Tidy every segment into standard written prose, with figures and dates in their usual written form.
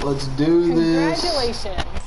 Let's do this. Congratulations.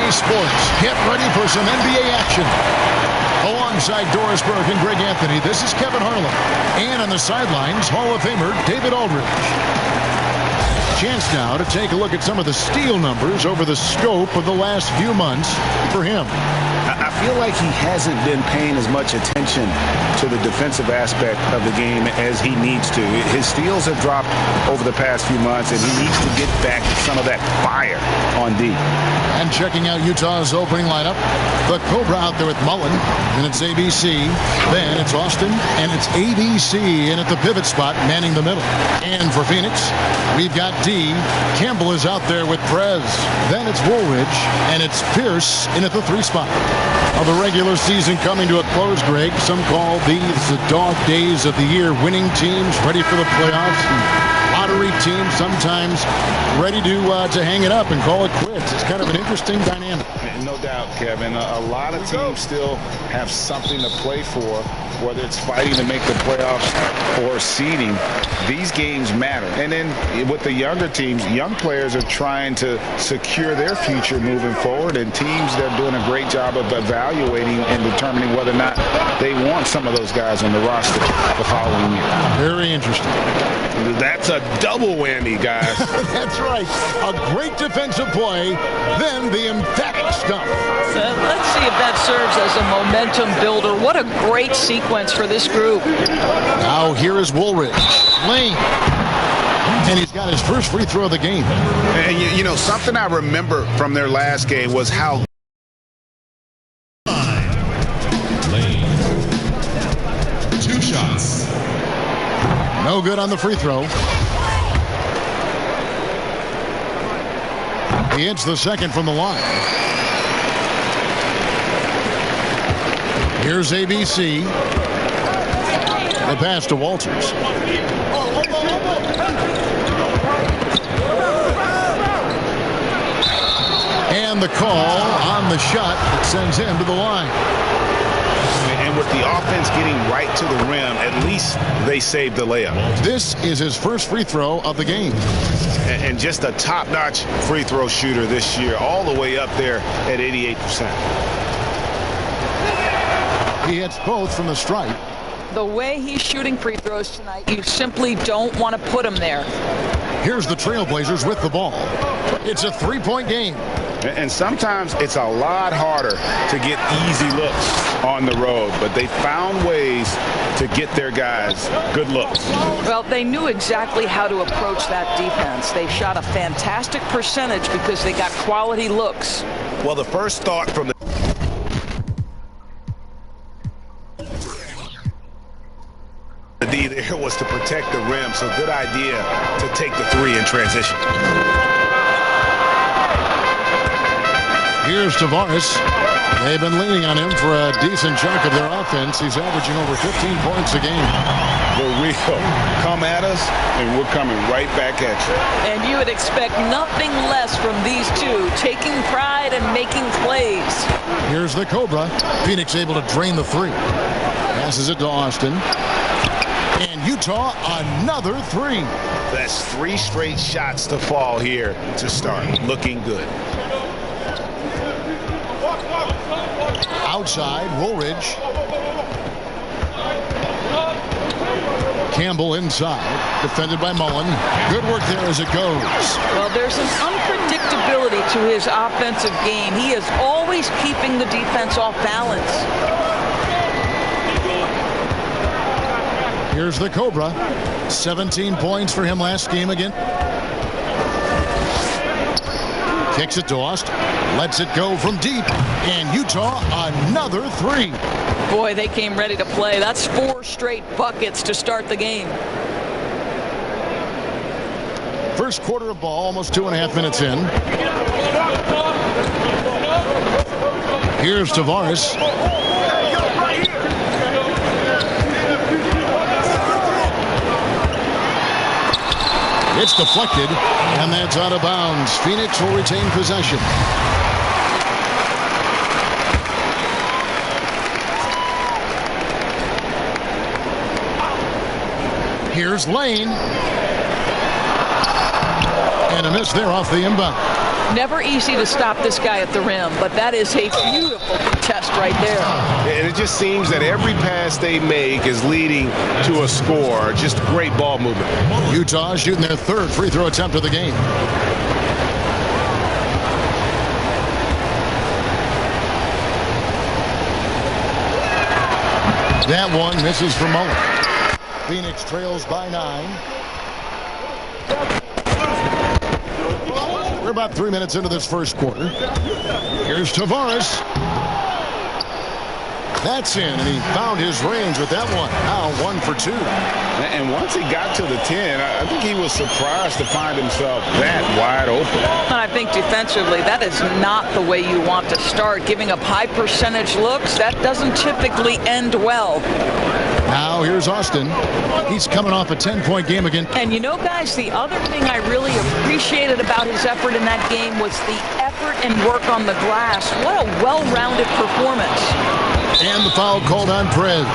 NSBA Sports. Get ready for some NBA action. Alongside Doris Burke and Greg Anthony, this is Kevin Harlan. And on the sidelines, Hall of Famer David Aldridge. Chance now to take a look at some of the steal numbers over the scope of the last few months for him. I feel like he hasn't been paying as much attention to the defensive aspect of the game as he needs to. His steals have dropped over the past few months, and he needs to get back some of that fire on D. And checking out Utah's opening lineup, the Cobra out there with Mullen, and it's ABC. Then it's Austin, and it's ABC in at the pivot spot, manning the middle. And for Phoenix, we've got D. Campbell is out there with Prez. Then it's Woolridge, and it's Pierce in at the 3 spot. Of the regular season coming to a close, Greg. Some call these the dog days of the year. Winning teams ready for the playoffs. And lottery teams sometimes ready to hang it up and call it quits. It's kind of an interesting dynamic. No doubt, Kevin. A lot of teams still have something to play for, whether it's fighting to make the playoffs or seeding. These games matter. And then with the younger teams, young players are trying to secure their future moving forward, and teams that are doing a great job of evaluating and determining whether or not they want some of those guys on the roster the following year. Very interesting. That's a double whammy, guys. That's right. A great defensive play, then the emphatic stuff. Let's see if that serves as a momentum builder. What a great sequence for this group. Now here is Woolridge. Lane. And he's got his first free throw of the game. And you know, something I remember from their last game was how Lane. 2 shots. No good on the free throw. He hits the second from the line. Here's ABC. The pass to Walters. And the call on the shot that sends him to the line. And with the offense getting right to the rim, at least they saved the layup. This is his first free throw of the game. And just a top-notch free throw shooter this year, all the way up there at 88%. He hits both from the stripe. The way he's shooting free throws tonight, you simply don't want to put him there. Here's the Trailblazers with the ball. It's a 3-point game. And sometimes it's a lot harder to get easy looks on the road, but they found ways to get their guys good looks. Well, they knew exactly how to approach that defense. They shot a fantastic percentage because they got quality looks. Well, the first thought from the D there was to protect the rim, so good idea to take the 3 in transition. Here's Tavares. They've been leaning on him for a decent chunk of their offense. He's averaging over 15 points a game. The real come at us, and we're coming right back at you. And you would expect nothing less from these two, taking pride and making plays. Here's the Cobra. Phoenix able to drain the 3. Passes it to Austin. And Utah, another 3. That's 3 straight shots to fall here to start. Looking good. Outside, Woolridge. Campbell inside, defended by Mullen. Good work there as it goes. Well, there's an unpredictability to his offensive game. He is always keeping the defense off balance. Here's the Cobra. 17 points for him last game again. Kicks it to Austin. Lets it go from deep. And Utah, another 3. Boy, they came ready to play. That's 4 straight buckets to start the game. First quarter of ball, almost 2.5 minutes in. Here's Tavares. It's deflected, and that's out of bounds. Phoenix will retain possession. Here's Lane. And a miss there off the inbound. Never easy to stop this guy at the rim, but that is a beautiful contest right there. And it just seems that every pass they make is leading to a score. Just great ball movement. Utah shooting their third free throw attempt of the game. That one misses for Mullen. Phoenix trails by 9. We're about 3 minutes into this first quarter. Here's Tavares. That's in, and he found his range with that one. Now 1 for 2. And once he got to the 10, I think he was surprised to find himself that wide open. And I think defensively, that is not the way you want to start. Giving up high percentage looks, that doesn't typically end well. Now here's Austin. He's coming off a 10-point game again. And you know, guys, the other thing I really appreciated about his effort in that game was the effort and work on the glass. What a well-rounded performance. And the foul called on Perez.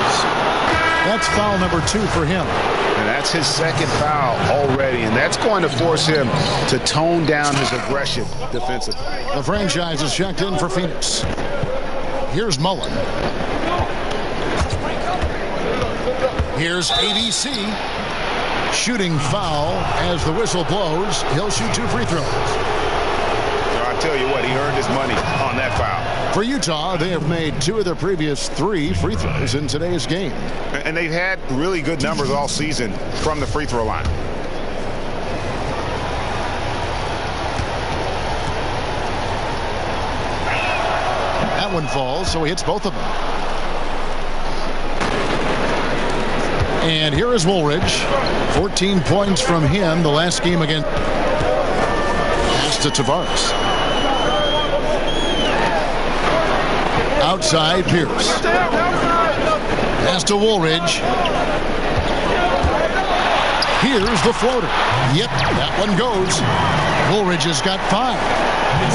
That's foul number 2 for him. And that's his second foul already, and that's going to force him to tone down his aggression defensively. The franchise is checked in for Phoenix. Here's Mullen. Here's ABC. Shooting foul as the whistle blows. He'll shoot 2 free throws. I tell you what, he earned his money on that foul. For Utah, they have made 2 of their previous 3 free throws in today's game. And they've had really good numbers all season from the free throw line. That one falls, so he hits both of them. And here is Woolridge. 14 points from him the last game again. Pass to Tavares. Outside, Pierce. Pass to Woolridge. Here's the floater. Yep, that one goes. Woolridge has got 5.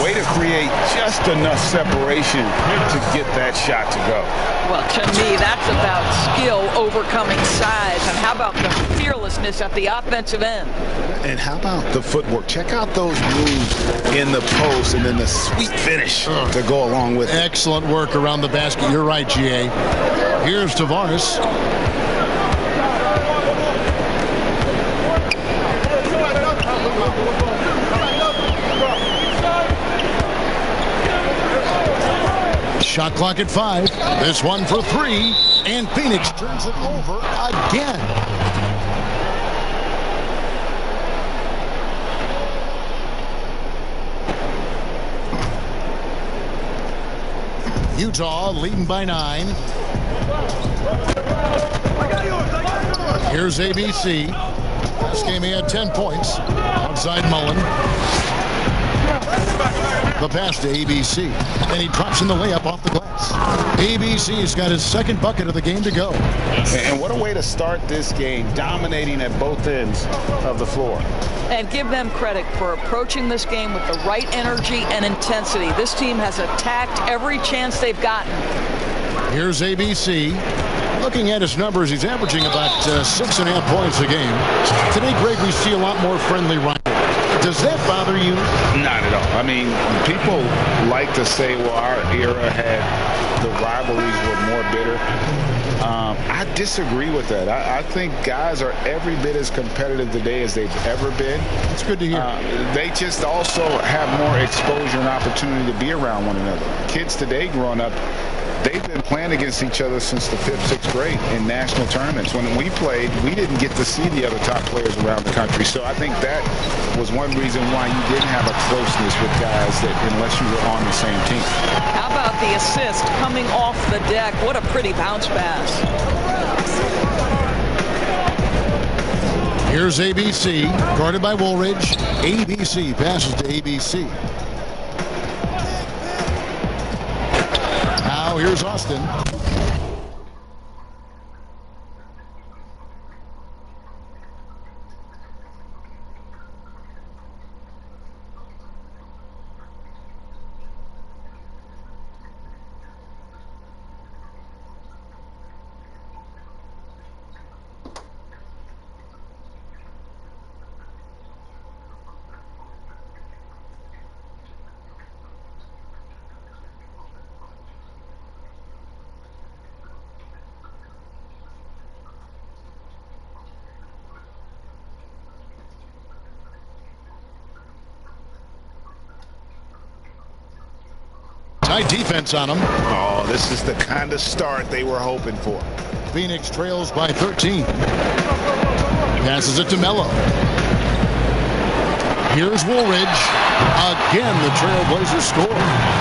Way to create just enough separation to get that shot to go. Well, to me, that's about skill overcoming size. And how about the fearlessness at the offensive end? And how about the footwork? Check out those moves in the post and then the sweet finish to go along with it. Excellent work around the basket. You're right, GA. Here's Tavares. Shot clock at 5. This one for 3. And Phoenix turns it over again. Utah leading by 9. Here's ABC. Last game he had 10 points. Outside Mullen. The pass to ABC. And he drops in the layup off the glass. ABC's got his second bucket of the game to go. And what a way to start this game, dominating at both ends of the floor. And give them credit for approaching this game with the right energy and intensity. This team has attacked every chance they've gotten. Here's ABC. Looking at his numbers, he's averaging about 6.5 points a game. Today, Greg, we see a lot more friendly rivalry. Does that bother you? Not at all. I mean, people like to say, well, our era had the rivalries were more bitter. I disagree with that. I think guys are every bit as competitive today as they've ever been. It's good to hear. They just also have more exposure and opportunity to be around one another. Kids today growing up, they've been playing against each other since the 5th, 6th grade in national tournaments. When we played, we didn't get to see the other top players around the country. So I think that was one reason why you didn't have a closeness with guys that unless you were on the same team. How about the assist coming off the deck? What a pretty bounce pass. Here's ABC, guarded by Woolridge. ABC passes to ABC. Now here's Austin. Nice defense on him. Oh, this is the kind of start they were hoping for. Phoenix trails by 13. Passes it to Melo. Here's Woolridge. Again, the Trailblazers score.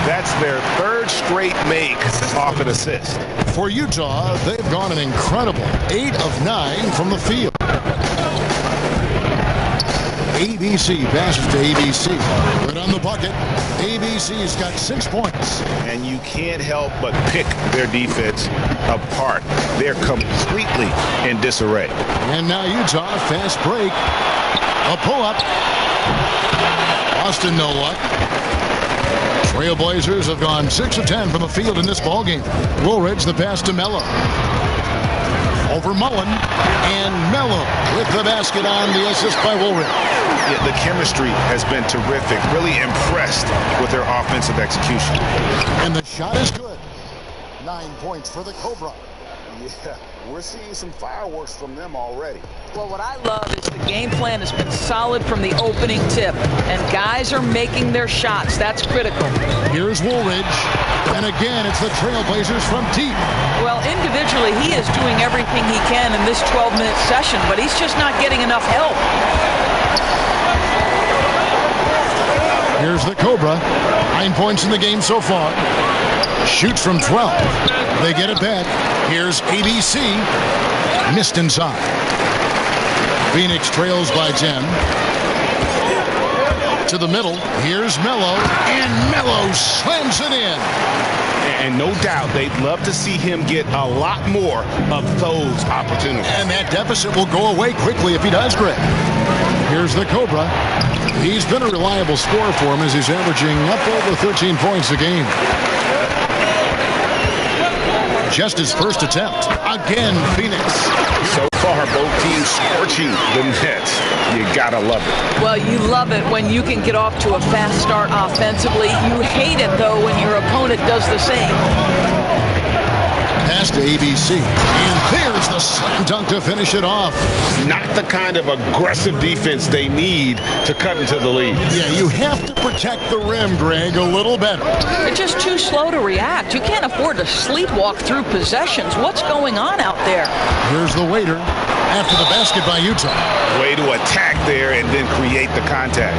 That's their third straight make off an assist. For Utah, they've gone an incredible 8 of 9 from the field. ABC passes to ABC. Right on the bucket. ABC's got 6 points. And you can't help but pick their defense apart. They're completely in disarray. And now Utah, fast break. A pull-up. Austin, no luck. Trailblazers have gone 6 of 10 from the field in this ballgame. Woolridge, the pass to Melo. Over Mullen. And Melo with the basket on the assist by Woolridge. Yeah, the chemistry has been terrific. Really impressed with their offensive execution. And the shot is good. 9 points for the Cobra. Yeah, we're seeing some fireworks from them already. Well, what I love is the game plan has been solid from the opening tip, and guys are making their shots. That's critical. Here's Woolridge, and again, it's the Trailblazers from deep. Well, individually, he is doing everything he can in this 12-minute session, but he's just not getting enough help. Here's the Cobra. 9 points in the game so far. Shoots from 12. They get it back. Here's ABC. Missed inside. Phoenix trails by 10. To the middle. Here's Melo. And Melo slams it in. And no doubt they'd love to see him get a lot more of those opportunities. And that deficit will go away quickly if he does, Greg. Here's the Cobra. He's been a reliable scorer for him as he's averaging up over 13 points a game. Just his first attempt. Again, Phoenix. So far, both teams scorching the nets. You gotta love it. Well, you love it when you can get off to a fast start offensively. You hate it, though, when your opponent does the same. Pass to ABC. And there's the slam dunk to finish it off. Not the kind of aggressive defense they need to cut into the lead. Yeah, you have to protect the rim, Greg, a little better. They're just too slow to react. You can't afford to sleepwalk through possessions. What's going on out there? Here's the waiter after the basket by Utah. Way to attack there and then create the contact.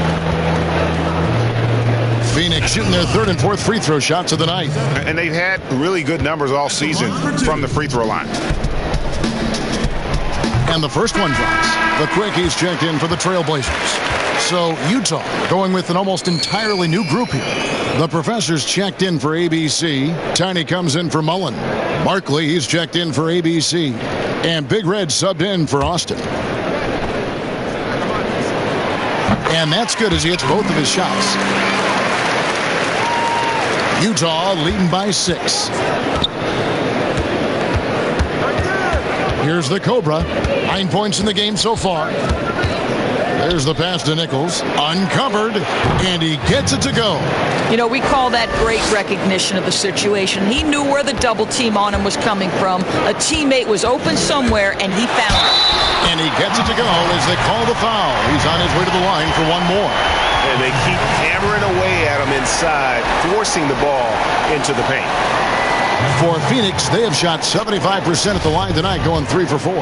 Phoenix shooting their third and fourth free throw shots of the night. And they've had really good numbers all season from the free throw line. And the first one drops. The Quickies checked in for the Trailblazers. So Utah going with an almost entirely new group here. The Professors checked in for ABC. Tiny comes in for Mullen. Barkley, he's checked in for ABC. And Big Red subbed in for Austin. And that's good as he hits both of his shots. Utah leading by 6. Here's the Cobra. 9 points in the game so far. There's the pass to Nichols. Uncovered, and he gets it to go. You know, we call that great recognition of the situation. He knew where the double team on him was coming from. A teammate was open somewhere, and he found it. And he gets it to go as they call the foul. He's on his way to the line for one more. And they keep hammering away at him inside, forcing the ball into the paint. For Phoenix, they have shot 75% at the line tonight, going 3 for 4.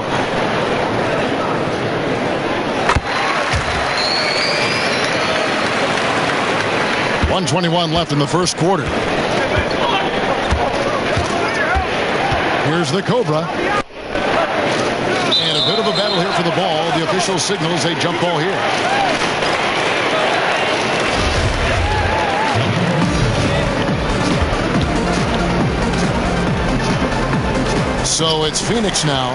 .121 left in the first quarter. Here's the Cobra. And a bit of a battle here for the ball. The official signals a jump ball here. So it's Phoenix now.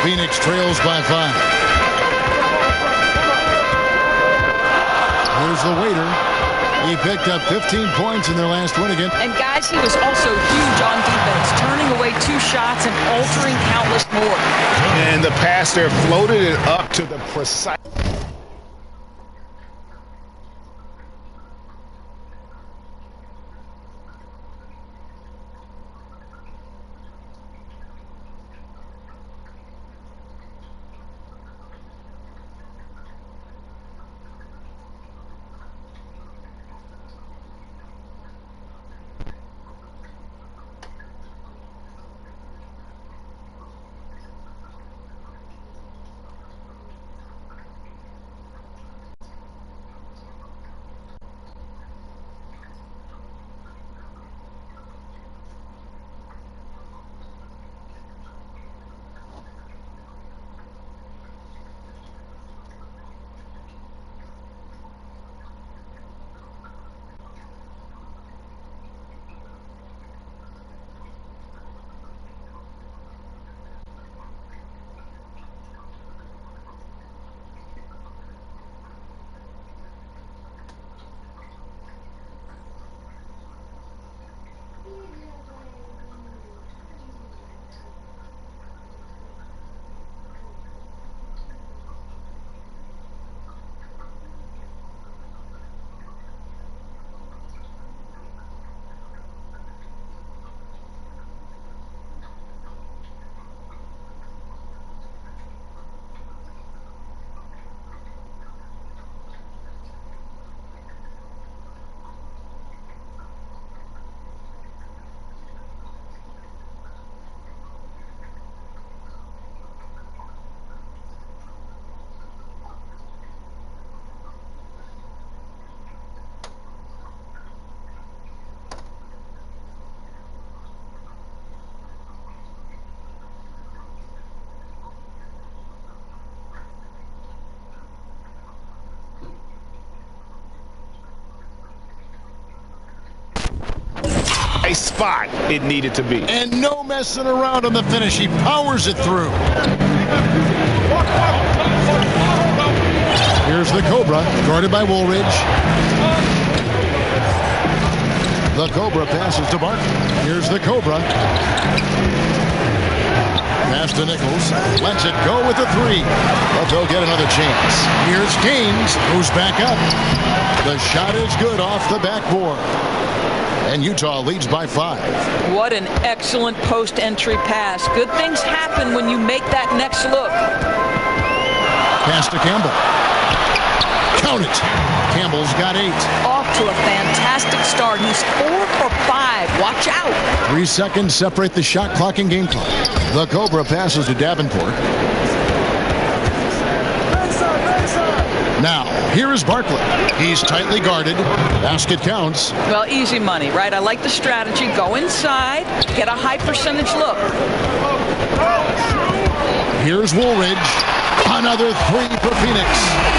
Phoenix trails by 5. Here's the waiter. He picked up 15 points in their last win again. And guys, he was also huge on defense, turning away 2 shots and altering countless more. And the pass there floated it up to the precise. precise spot it needed to be. And no messing around on the finish. He powers it through. Here's the Cobra, guarded by Woolridge. The Cobra passes to Barton. Here's the Cobra. Pass to Nichols. Lets it go with the three. But they'll get another chance. Here's Gaines, who's back up. The shot is good off the backboard. And Utah leads by 5. What an excellent post-entry pass. Good things happen when you make that next look. Pass to Campbell. Count it. Campbell's got 8. Off to a fantastic start. He's 4 for 5. Watch out. 3 seconds separate the shot clock and game clock. The Cobra passes to Davenport. Now, here is Barkley. He's tightly guarded. Basket counts. Well, easy money, right? I like the strategy. Go inside, get a high percentage look. Here's Woolridge. Another 3 for Phoenix.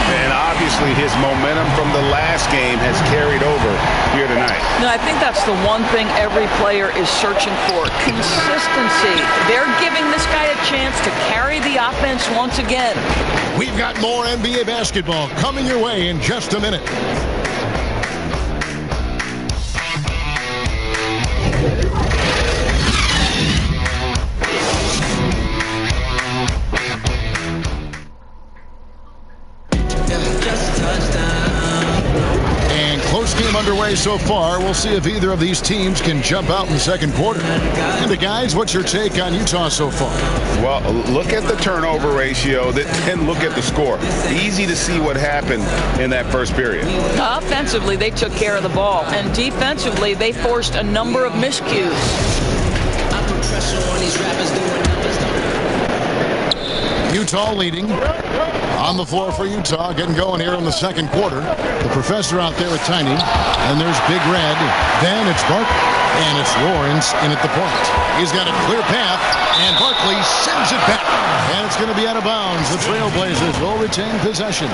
And obviously his momentum from the last game has carried over here tonight. No, I think that's the one thing every player is searching for. Consistency. They're giving this guy a chance to carry the offense once again. We've got more NBA basketball coming your way in just a minute. Game underway so far. We'll see if either of these teams can jump out in the second quarter. And guys, what's your take on Utah so far? Well, look at the turnover ratio, then look at the score. Easy to see what happened in that first period. Offensively, they took care of the ball. And defensively, they forced a number of miscues. Utah leading. On the floor for Utah, getting going here in the second quarter. The professor out there with Tiny. And there's Big Red. Then it's Barkley. And it's Lawrence in at the point. He's got a clear path. And Barkley sends it back. And it's going to be out of bounds. The Trailblazers will retain possession.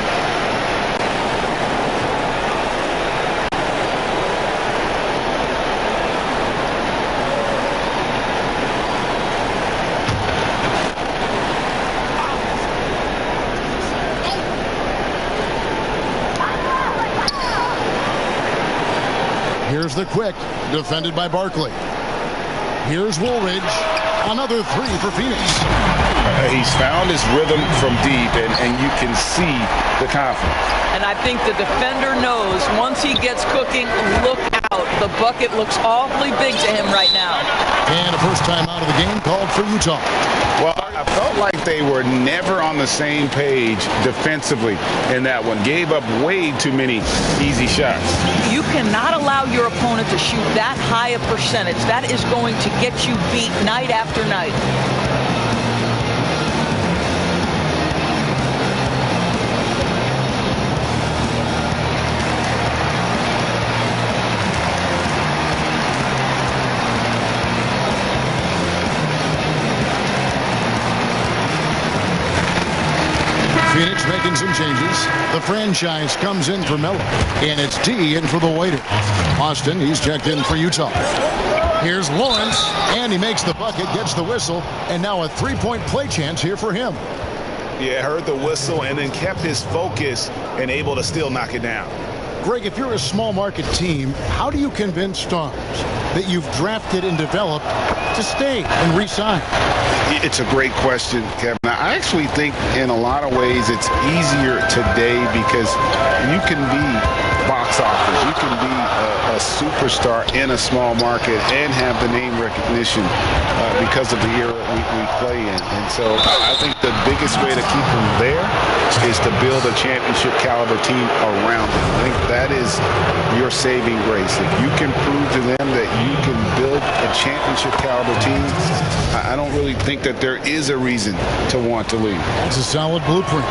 Here's the quick, defended by Barkley. Here's Woolridge. Another 3 for Phoenix. He's found his rhythm from deep, and you can see the confidence. And I think the defender knows once he gets cooking, look out. The bucket looks awfully big to him right now. And a first time out of the game called for Utah. Well, I felt like they were never on the same page defensively in that one. Gave up way too many easy shots. You cannot allow your opponent to shoot that high a percentage. That is going to get you beat night after night. Phoenix making some changes. The franchise comes in for Melo. And it's D in for the waiter. Austin, he's checked in for Utah. Here's Lawrence. And he makes the bucket, gets the whistle. And now a 3-point play chance here for him. Yeah, heard the whistle and then kept his focus and able to still knock it down. Greg, if you're a small market team, how do you convince stars that you've drafted and developed to stay and re-sign? It's a great question, Kevin. I actually think in a lot of ways it's easier today because you can be box office. You can be a superstar in a small market and have the name recognition because of the era we play in. And so I think the biggest way to keep them there is to build a championship caliber team around them. I think that is your saving grace. If you can prove to them that you can build a championship caliber team, I don't really think that there is a reason to want to leave. It's a solid blueprint.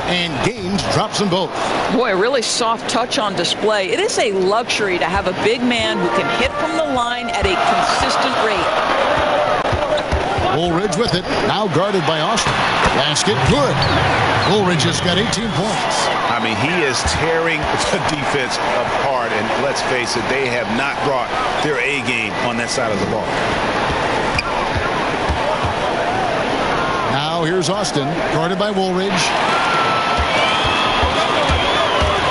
And Gaines drops them both. Boy, a really soft touch on display. It is a luxury to have a big man who can hit from the line at a consistent rate. Woolridge with it. Now guarded by Austin. Basket good. Woolridge has got 18 points. I mean, he is tearing the defense apart. And let's face it, they have not brought their A game on that side of the ball. Now here's Austin, guarded by Woolridge.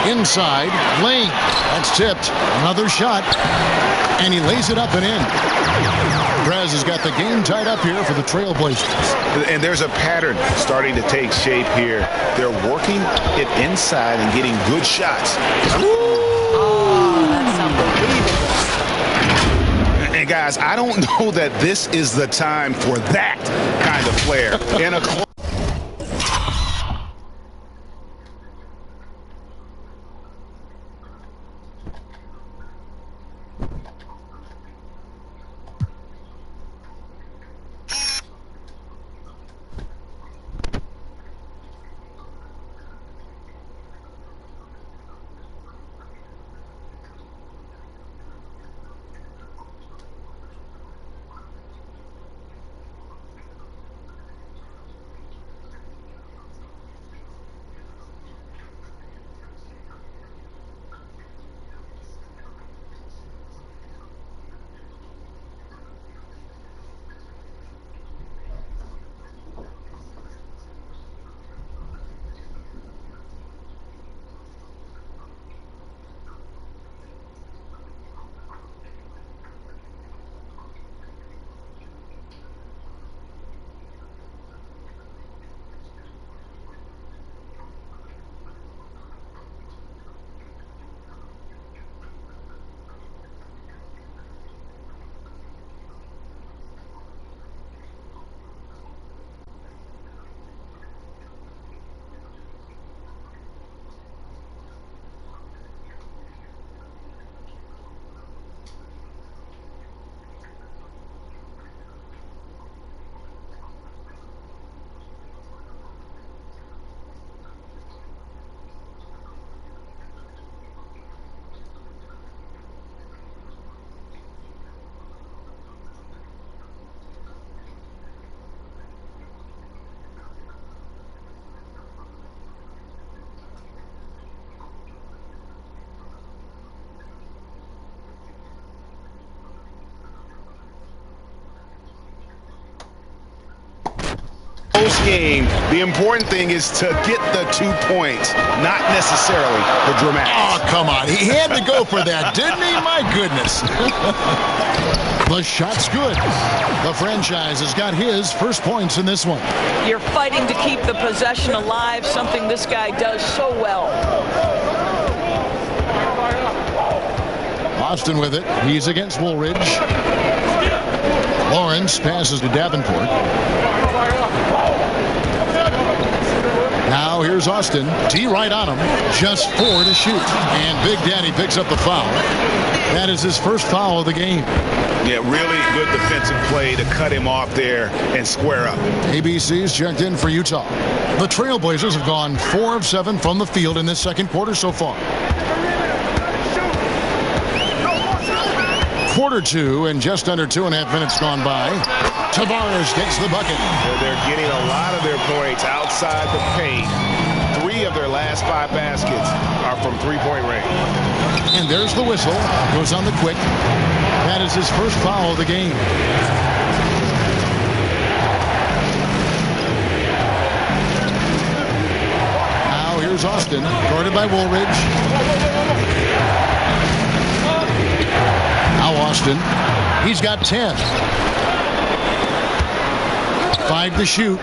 Inside, Lane. That's tipped. Another shot. And he lays it up and in. Brez has got the game tied up here for the Trailblazers. And there's a pattern starting to take shape here. They're working it inside and getting good shots. Oh, that's unbelievable. And guys, I don't know that this is the time for that kind of flair in a close. Game, the important thing is to get the 2 points, not necessarily the dramatics. Oh, come on. He had to go for that, didn't he? My goodness. The shot's good. The franchise has got his first points in this one. You're fighting to keep the possession alive, something this guy does so well. Austin with it. He's against Woolridge. Lawrence passes to Davenport. Now here's Austin. T right on him. Just 4 to shoot. And Big Daddy picks up the foul. That is his first foul of the game. Yeah, really good defensive play to cut him off there and square up. ABC's checked in for Utah. The Trailblazers have gone 4 of 7 from the field in this second quarter so far. Quarter 2 and just under 2.5 minutes gone by. Tavares gets the bucket. They're getting a lot of their points outside the paint. 3 of their last 5 baskets are from three-point range. And there's the whistle. Goes on the quick. That is his first foul of the game. Now here's Austin, guarded by Woolridge. Now Austin. He's got 10. 5 to shoot.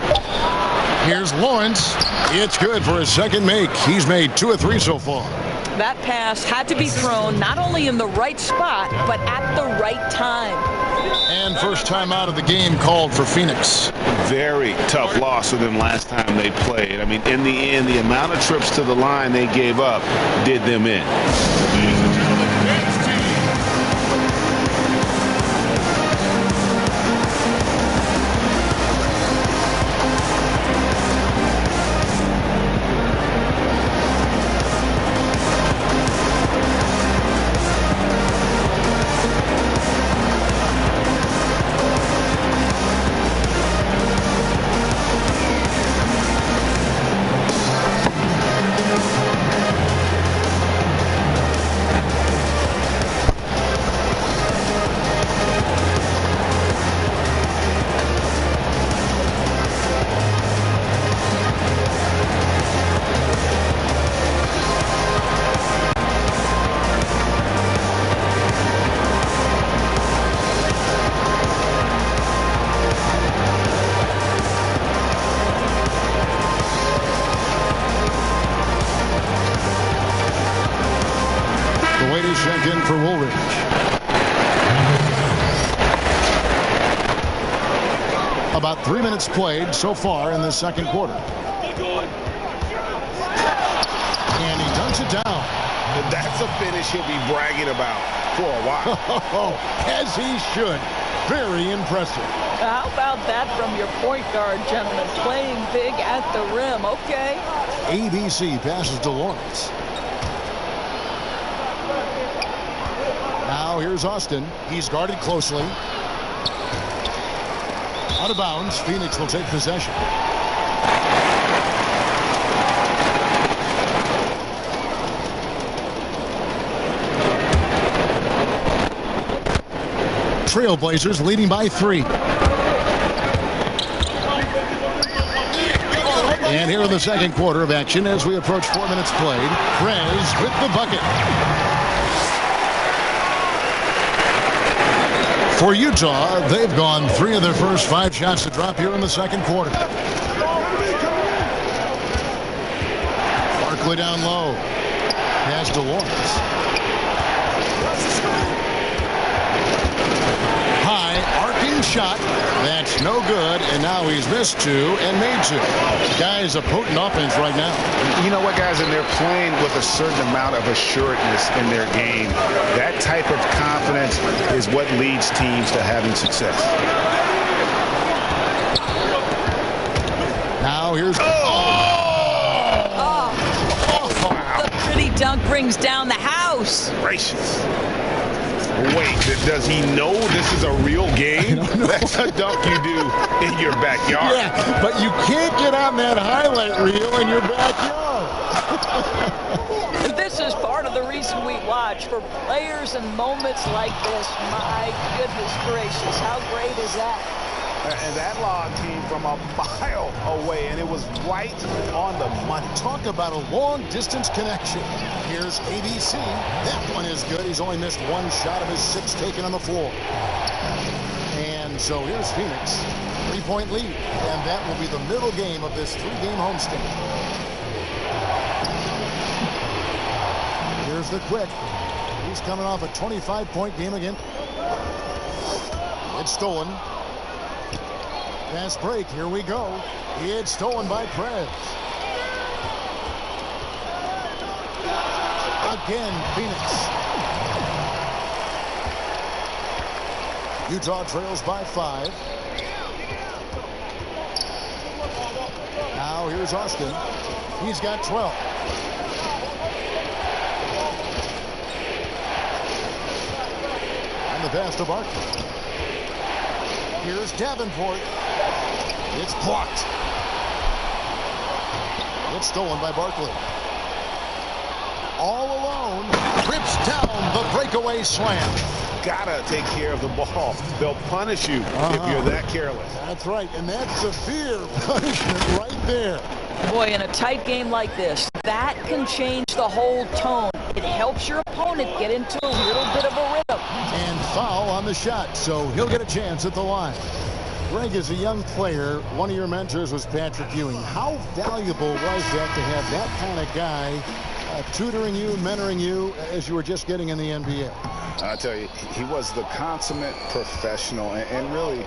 Here's Lawrence. It's good for his second make. He's made 2 of 3 so far. That pass had to be thrown not only in the right spot, but at the right time. And first time out of the game called for Phoenix. Very tough loss for them last time they played. I mean, in the end, the amount of trips to the line they gave up did them in. Wade is checked in for Woolridge. About 3 minutes played so far in the second quarter. And he dunks it down. That's a finish he'll be bragging about for a while. As he should. Very impressive. How about that from your point guard, gentlemen? Playing big at the rim. Okay. ABC passes to Lawrence. Now here's Austin. He's guarded closely. Out of bounds. Phoenix will take possession. Trailblazers leading by 3. And here in the second quarter of action as we approach 4 minutes played, Prez with the bucket. For Utah, they've gone 3 of their first 5 shots to drop here in the second quarter. Barkley down low. Pass to Lawrence. High arcing shot. That's no good, and now he's missed 2 and made 2. Guys, a potent offense right now. You know what, guys? And they're playing with a certain amount of assuredness in their game. That type of confidence is what leads teams to having success. Now here's... The pretty dunk brings down the house. Gracious. Wait, does he know this is a real game? That's a dunk you do in your backyard. Yeah, but you can't get on that highlight reel in your backyard. This is part of the reason we watch, for players and moments like this. My goodness gracious, how great is that? And that log came from a mile away, and it was right on the money. Talk about a long-distance connection. Here's ABC. That one is good. He's only missed 1 shot of his 6 taken on the floor. And so here's Phoenix. 3-point lead. And that will be the middle game of this 3-game homestand. Here's the quick. He's coming off a 25-point game again. It's stolen. Fast break. Here we go. It's stolen by Prez. Again, Phoenix. Utah trails by 5. Now here's Austin. He's got 12. And the pass to Barkley. Here's Davenport. It's blocked. It's stolen by Barkley. All alone. Rips down the breakaway slam. Gotta take care of the ball. They'll punish you if you're that careless. That's right, and that's severe punishment right there. Boy, in a tight game like this, that can change the whole tone. It helps your opponent get into a little bit of a rhythm. And foul on the shot, so he'll get a chance at the line. Greg, as a young player, one of your mentors was Patrick Ewing. How valuable was that to have that kind of guy tutoring you, mentoring you as you were just getting in the NBA? I tell you, he was the consummate professional and really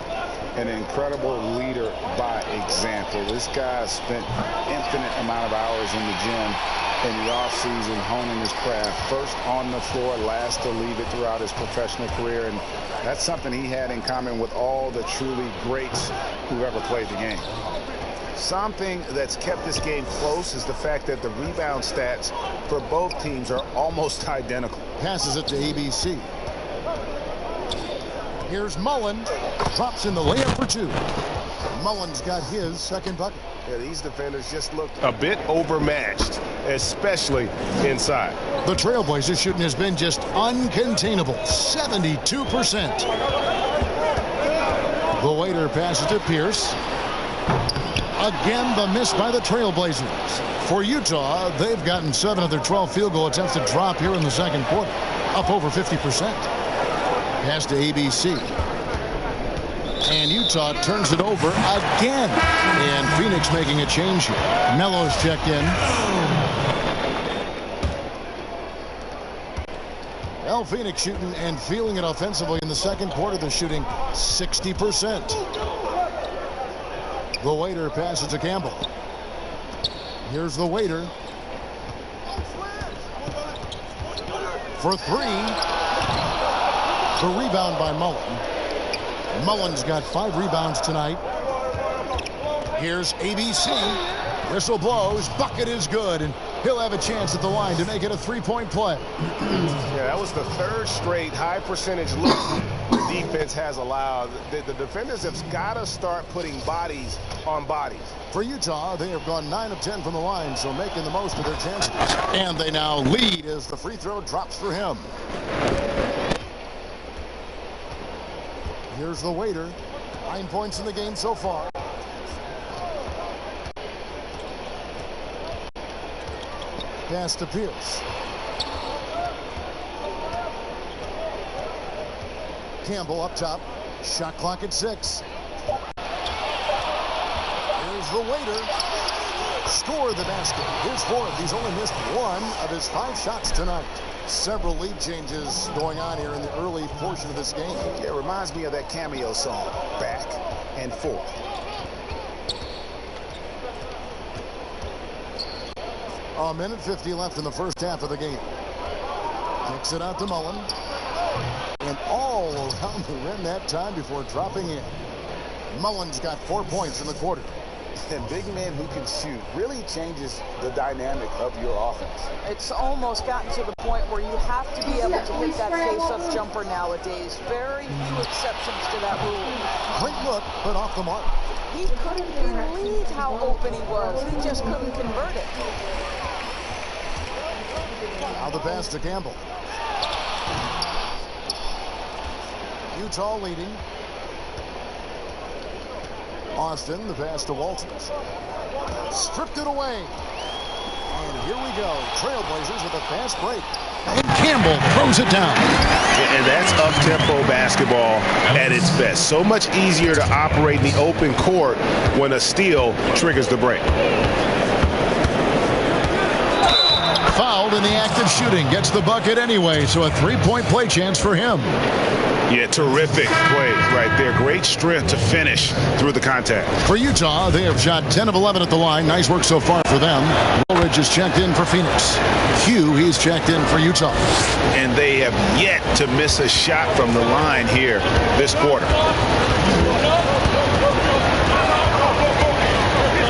an incredible leader by example. This guy spent infinite amount of hours in the gym in the offseason honing his craft. First on the floor, last to leave it throughout his professional career. And that's something he had in common with all the truly greats who ever played the game. Something that's kept this game close is the fact that the rebound stats for both teams are almost identical. Passes it to ABC. Here's Mullen. Drops in the layup for 2. Mullen's got his second bucket. Yeah, these defenders just looked a bit overmatched, especially inside. The Trailblazers shooting has been just uncontainable. 72%. The waiter passes to Pierce. Again, the miss by the Trailblazers. For Utah, they've gotten 7 of their 12 field goal attempts to drop here in the second quarter. Up over 50%. Pass to ABC. And Utah turns it over again. And Phoenix making a change here. Melo's checked in. Well, Phoenix shooting and feeling it offensively in the second quarter. They're shooting 60%. The Waiter passes to Campbell. Here's the Waiter. For three. The rebound by Mullen. Mullen's got 5 rebounds tonight. Here's ABC. Whistle blows. Bucket is good. And he'll have a chance at the line to make it a 3-point play. Yeah, that was the 3rd straight high percentage look the defense has allowed. The defenders have got to start putting bodies on bodies. For Utah, they have gone 9 of 10 from the line, so making the most of their chances. And they now lead as the free throw drops for him. Here's the Waiter. 9 points in the game so far. Pass to Pierce. Campbell up top. Shot clock at 6. Here's the Waiter. Score the basket. His 4th. He's only missed 1 of his 5 shots tonight. Several lead changes going on here in the early portion of this game. Yeah, it reminds me of that Cameo song, Back and Forth. A minute 50 left in the first half of the game. Kicks it out to Mullen. And all around the rim that time before dropping in. Mullen's got 4 points in the quarter. And big men who can shoot really changes the dynamic of your offense. It's almost gotten to the point where you have to be able to hit that face-up jumper nowadays. Very few exceptions to that rule. Great look, but off the mark. He couldn't believe how open he was. He just couldn't convert it. Now the pass to Campbell. Utah leading. Austin, the pass to Walters. Stripped it away. And here we go. Trailblazers with a fast break. And Campbell throws it down. And that's up-tempo basketball at its best. So much easier to operate in the open court when a steal triggers the break. Fouled in the act of shooting. Gets the bucket anyway, so a 3-point play chance for him. Yeah, terrific play right there. Great strength to finish through the contact. For Utah, they have shot 10 of 11 at the line. Nice work so far for them. Woolridge is checked in for Phoenix. Hugh, he's checked in for Utah. And they have yet to miss a shot from the line here this quarter.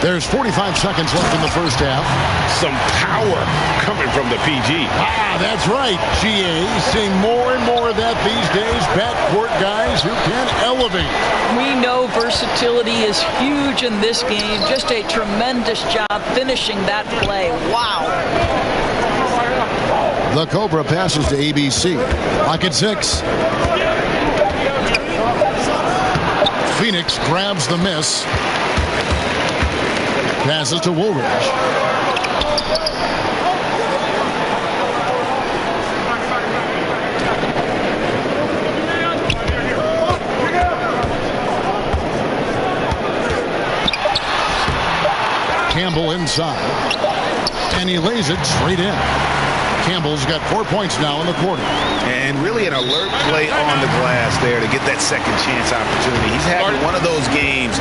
There's 45 seconds left in the first half. Some power coming from the PG. That's right. GA seeing more and more of that these days. Backcourt guys who can elevate. We know versatility is huge in this game. Just a tremendous job finishing that play. Wow. The Cobra passes to ABC. Clock at 6. Phoenix grabs the miss. Passes to Woolridge. Campbell inside. And he lays it straight in. Campbell's got 4 points now in the quarter. And really an alert play on the glass there to get that second chance opportunity. He's having one of those games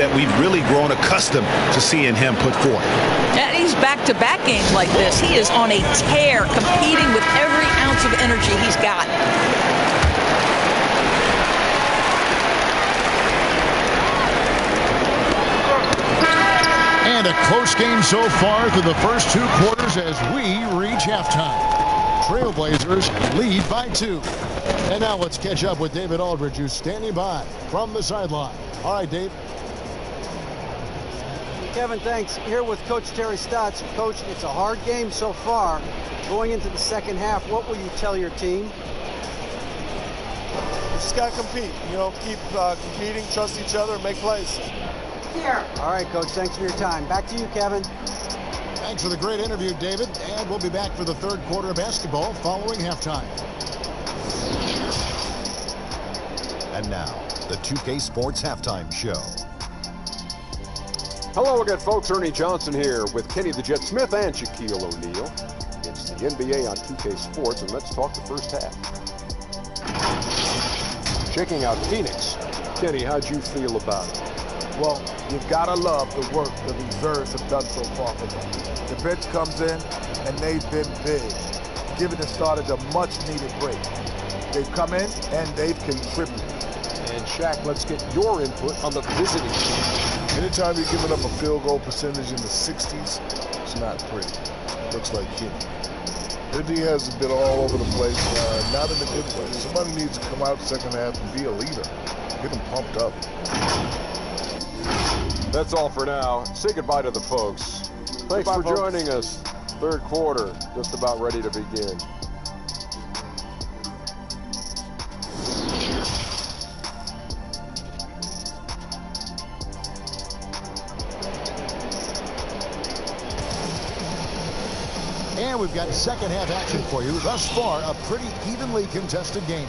that we've really grown accustomed to seeing him put forth. And he's back-to-back games like this. He is on a tear, competing with every ounce of energy he's got. And a close game so far through the first 2 quarters as we reach halftime. Trailblazers lead by 2. And now let's catch up with David Aldridge, who's standing by from the sideline. All right, Dave. Kevin, thanks. Here with Coach Terry Stotts. Coach, it's a hard game so far. Going into the second half, what will you tell your team? We just got to compete. You know, keep competing, trust each other, and make plays. Here. All right, Coach. Thanks for your time. Back to you, Kevin. Thanks for the great interview, David. And we'll be back for the third quarter of basketball following halftime. And now, the 2K Sports Halftime Show. Hello again, folks. Ernie Johnson here with Kenny the Jet Smith and Shaquille O'Neal. It's the NBA on 2K Sports, and let's talk the first half. Checking out Phoenix. Kenny, how'd you feel about it? Well, you've got to love the work the reserves have done so far for them. The bench comes in, and they've been big, giving the starters a much-needed break. They've come in, and they've contributed. And Shaq, let's get your input on the visiting team. Anytime you're giving up a field goal percentage in the 60s, it's not pretty. Looks like Kenny. Their D has been all over the place, not in a good way. Somebody needs to come out second half and be a leader. Get them pumped up. That's all for now. Say goodbye to the folks. Thanks for joining us. Third quarter, just about ready to begin. And we've got second half action for you. Thus far, a pretty evenly contested game.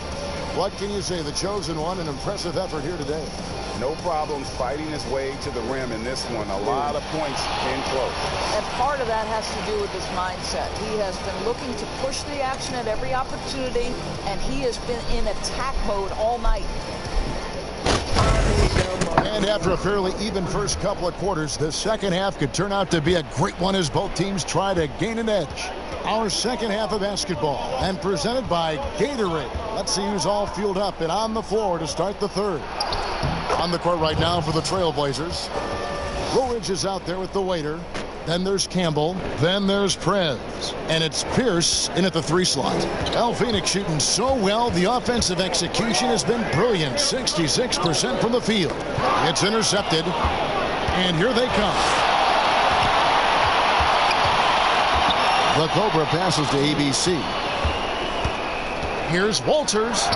What can you say? The chosen one, an impressive effort here today. No problems fighting his way to the rim in this one. A lot of points in close. And part of that has to do with his mindset. He has been looking to push the action at every opportunity, and he has been in attack mode all night. And after a fairly even first couple of quarters, the second half could turn out to be a great one as both teams try to gain an edge. Our second half of basketball, and presented by Gatorade. Let's see who's all fueled up and on the floor to start the third. On the court right now for the Trailblazers. Woolridge is out there with the waiter. Then there's Campbell. Then there's Prez. And it's Pierce in at the 3 slot. Phoenix shooting so well. The offensive execution has been brilliant. 66% from the field. It's intercepted. And here they come. The Cobra passes to ABC. Here's Walters.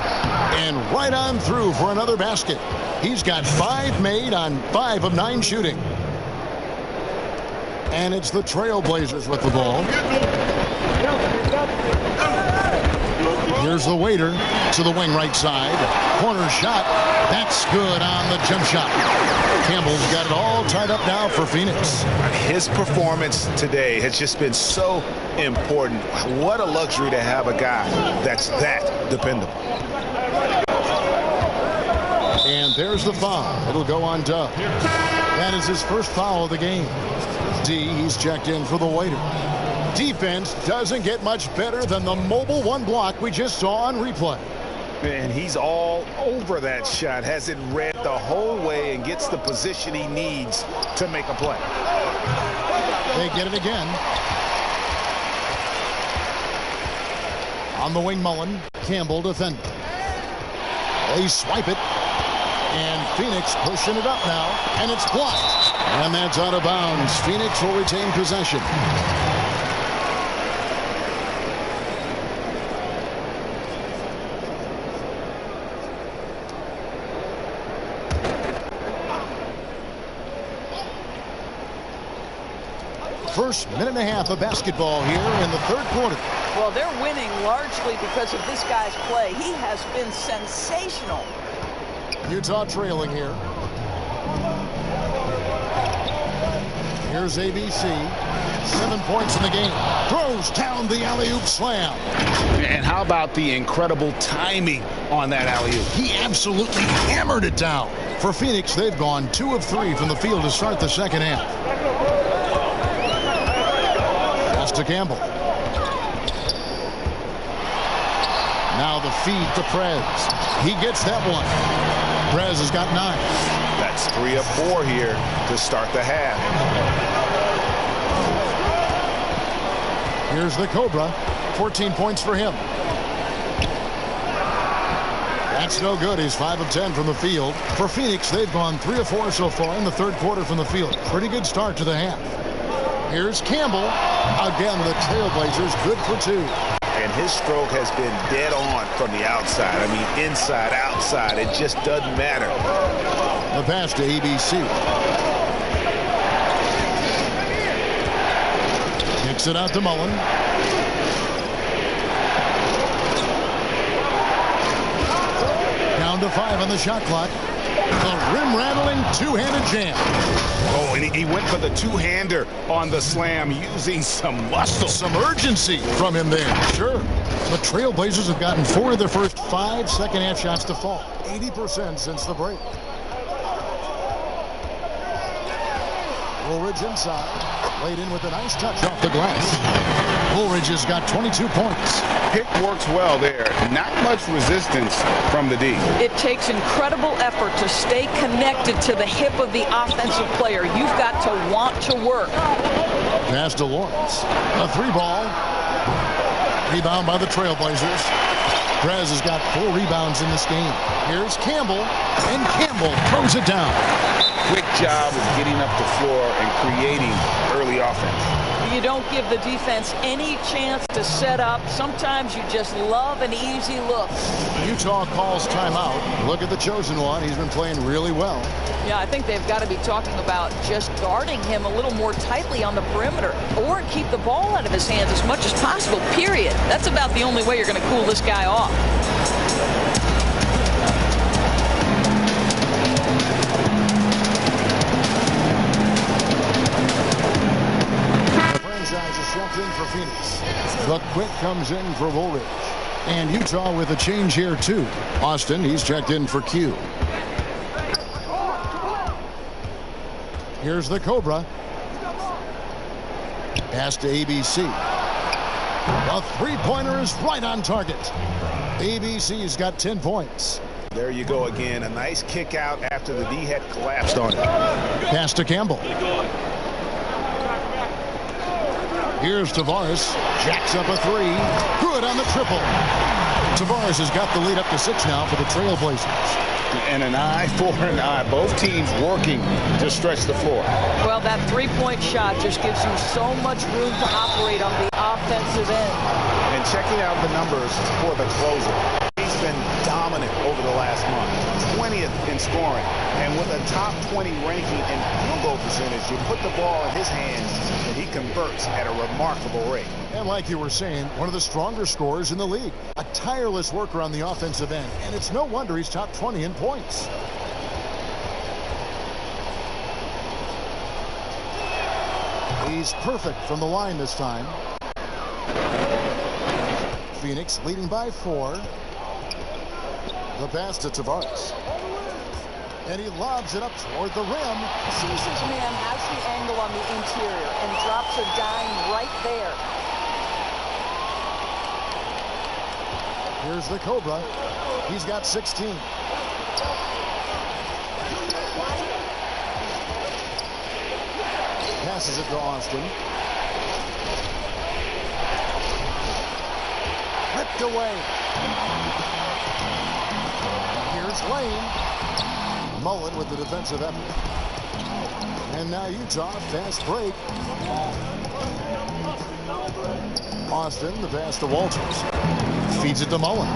And right on through for another basket. He's got 5 made on 5 of 9 shooting. And it's the Trailblazers with the ball. Here's the waiter to the wing right side. Corner shot. That's good on the jump shot. Campbell's got it all tied up now for Phoenix. His performance today has just been so important. What a luxury to have a guy that's that dependable. And there's the foul. It'll go on Dub. That is his first foul of the game. D, he's checked in for the waiter. Defense doesn't get much better than the mobile one block we just saw on replay. And he's all over that shot. Has it read the whole way and gets the position he needs to make a play. They get it again. On the wing, Mullen. Campbell defending. They swipe it. And Phoenix pushing it up now. And it's blocked. And that's out of bounds. Phoenix will retain possession. First minute and a half of basketball here in the third quarter. Well, they're winning largely because of this guy's play. He has been sensational. Utah trailing here. Here's ABC. 7 points in the game. Throws down the alley-oop slam. And how about the incredible timing on that alley-oop? He absolutely hammered it down. For Phoenix, they've gone 2 of 3 from the field to start the second half. Pass to Campbell. Now the feed to Prez. He gets that one. Prez has got 9. That's 3 of 4 here to start the half. Here's the Cobra. 14 points for him. That's no good. He's 5 of 10 from the field. For Phoenix, they've gone 3 of 4 so far in the third quarter from the field. Pretty good start to the half. Here's Campbell. Again, the Trailblazers good for 2. And his stroke has been dead on from the outside. I mean, inside, outside. It just doesn't matter. The pass to ABC. Kicks it out to Mullen. Down to 5 on the shot clock. The rim-rattling two-handed jam. Oh, and he went for the two-hander on the slam using some muscle. Some urgency from him there. Sure. The Trailblazers have gotten 4 of their first 5 second-half shots to fall. 80% since the break. Woolridge inside. Laid in with a nice touch off the glass. Woolridge has got 22 points. Pick works well there. Not much resistance from the D. It takes incredible effort to stay connected to the hip of the offensive player. You've got to want to work. Pass to Lawrence. A 3-ball. Rebound by the Trailblazers. Perez has got 4 rebounds in this game. Here's Campbell, and Campbell throws it down. Quick job of getting up the floor and creating early offense. You don't give the defense any chance to set up. Sometimes you just love an easy look. Utah calls timeout. Look at the chosen one. He's been playing really well. Yeah, I think they've got to be talking about just guarding him a little more tightly on the perimeter or keep the ball out of his hands as much as possible, period. That's about the only way you're going to cool this guy off. In for Phoenix. The quick comes in for Woolridge. And Utah with a change here too. Austin, he's checked in for Q. Here's the Cobra. Pass to ABC. The three-pointer is right on target. ABC's got 10 points. There you go again. A nice kick out after the D had collapsed on it. Pass to Campbell. Here's Tavares. Jacks up a 3. Good on the triple. Tavares has got the lead up to 6 now for the Trailblazers. And an eye for an eye. Both teams working to stretch the floor. Well, that three-point shot just gives you so much room to operate on the offensive end. And checking out the numbers for the closer. He's been dominant over the last month. 20th in scoring. And with a top 20 ranking in field goal percentage, you put the ball in his hands and he converts at a remarkable rate. And like you were saying, one of the stronger scorers in the league. A tireless worker on the offensive end. And it's no wonder he's top 20 in points. He's perfect from the line this time. Phoenix leading by 4. The pass to Tavares. And he lobs it up toward the rim. Sees his man has the angle on the interior and drops a dime right there. Here's the Cobra. He's got 16. Passes it to Austin. Ripped away. Here's Lane. Mullen with the defensive effort. And now Utah, fast break. Austin, the pass to Walters. Feeds it to Mullen.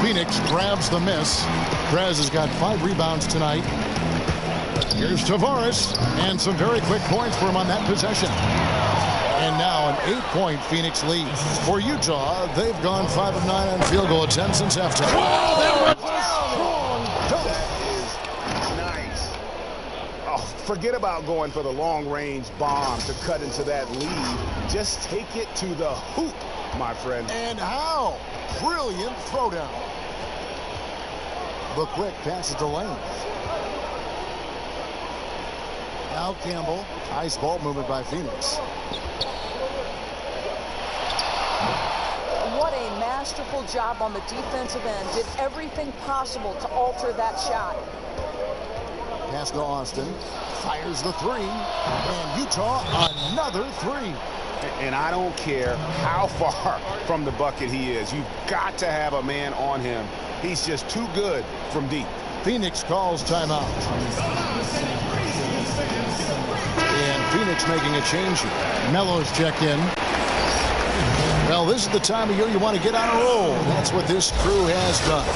Phoenix grabs the miss. Perez has got 5 rebounds tonight. Here's Tavares. And some very quick points for him on that possession. And now an 8-point Phoenix lead. For Utah, they've gone 5 of 9 on field goal attempts since halftime. Oh, that was strong. That is nice. Oh, forget about going for the long-range bomb to cut into that lead. Just take it to the hoop, my friend. And how? Brilliant throwdown. The quick passes to Lane. Now Campbell. Nice ball movement by Phoenix. What a masterful job on the defensive end. Did everything possible to alter that shot. Pass to Austin. Fires the 3. And Utah, another 3. And I don't care how far from the bucket he is. You've got to have a man on him. He's just too good from deep. Phoenix calls timeout. And Phoenix making a change here. Melo's checked in. Well, this is the time of year you want to get on a roll. That's what this crew has done.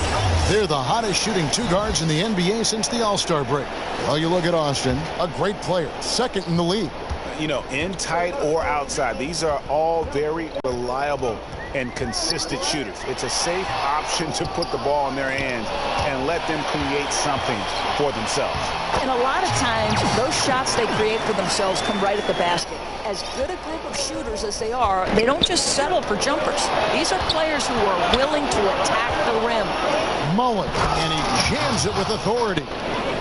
They're the hottest shooting 2 guards in the NBA since the All-Star break. Well, you look at Austin, a great player, 2nd in the league. in tight or outside. These are all very reliable and consistent shooters. It's a safe option to put the ball in their hands and let them create something for themselves. And a lot of times, those shots they create for themselves come right at the basket. As good a group of shooters as they are, they don't just settle for jumpers. These are players who are willing to attack the rim. Mullen, and he jams it with authority.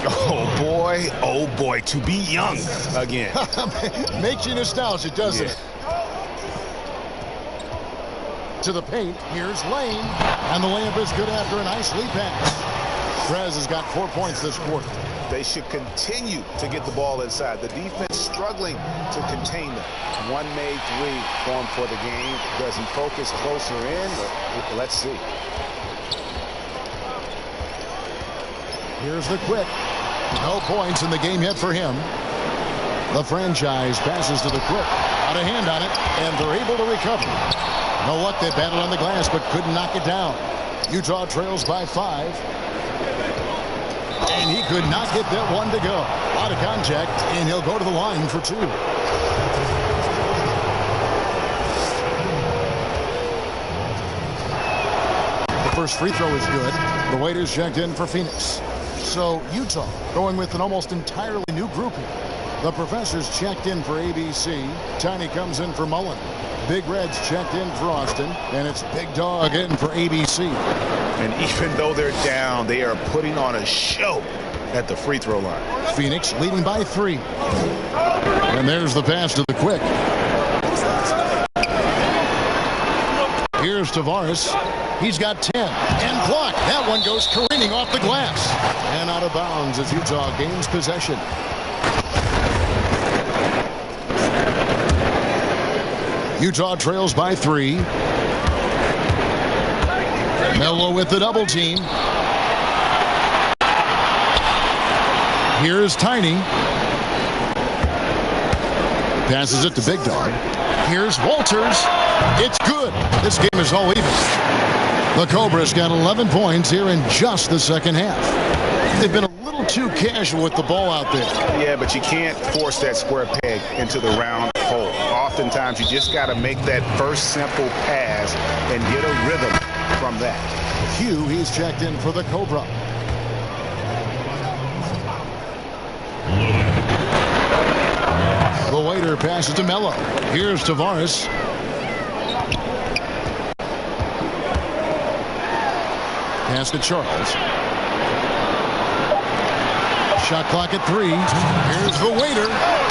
Oh boy, to be young again. Makes you nostalgic, doesn't it? To the paint, here's Lane, and the layup is good after a nice lead pass. Trez has got 4 points this quarter. They should continue to get the ball inside. The defense struggling to contain them. One made three for him for the game. Does he focus closer in? Let's see. Here's the quick. No points in the game yet for him. The franchise passes to the quick. Out of hand on it, and they're able to recover. No luck, they battled on the glass, but couldn't knock it down. Utah trails by 5. And he could not get that one to go. Out of contact, and he'll go to the line for 2. The first free throw is good. The waiters checked in for Phoenix. So Utah going with an almost entirely new group here. The professors checked in for ABC. Tiny comes in for Mullen. Big Red's checked in for Austin. And it's Big Dog in for ABC. And even though they're down, they are putting on a show at the free throw line. Phoenix leading by 3. And there's the pass to the quick. Here's Tavares. He's got 10 and blocked. That one goes careening off the glass and out of bounds as Utah gains possession. Utah trails by 3. Melo with the double team. Here's Tiny. Passes it to Big Dog. Here's Walters. It's good. This game is all even. The Cobras got 11 points here in just the second half. They've been a little too casual with the ball out there. Yeah, but you can't force that square peg into the round hole. Oftentimes, you just got to make that first simple pass and get a rhythm from that. Hugh, he's checked in for the Cobra. The waiter passes to Melo. Here's Tavares. Pass to Charles. Shot clock at 3. Here's the waiter.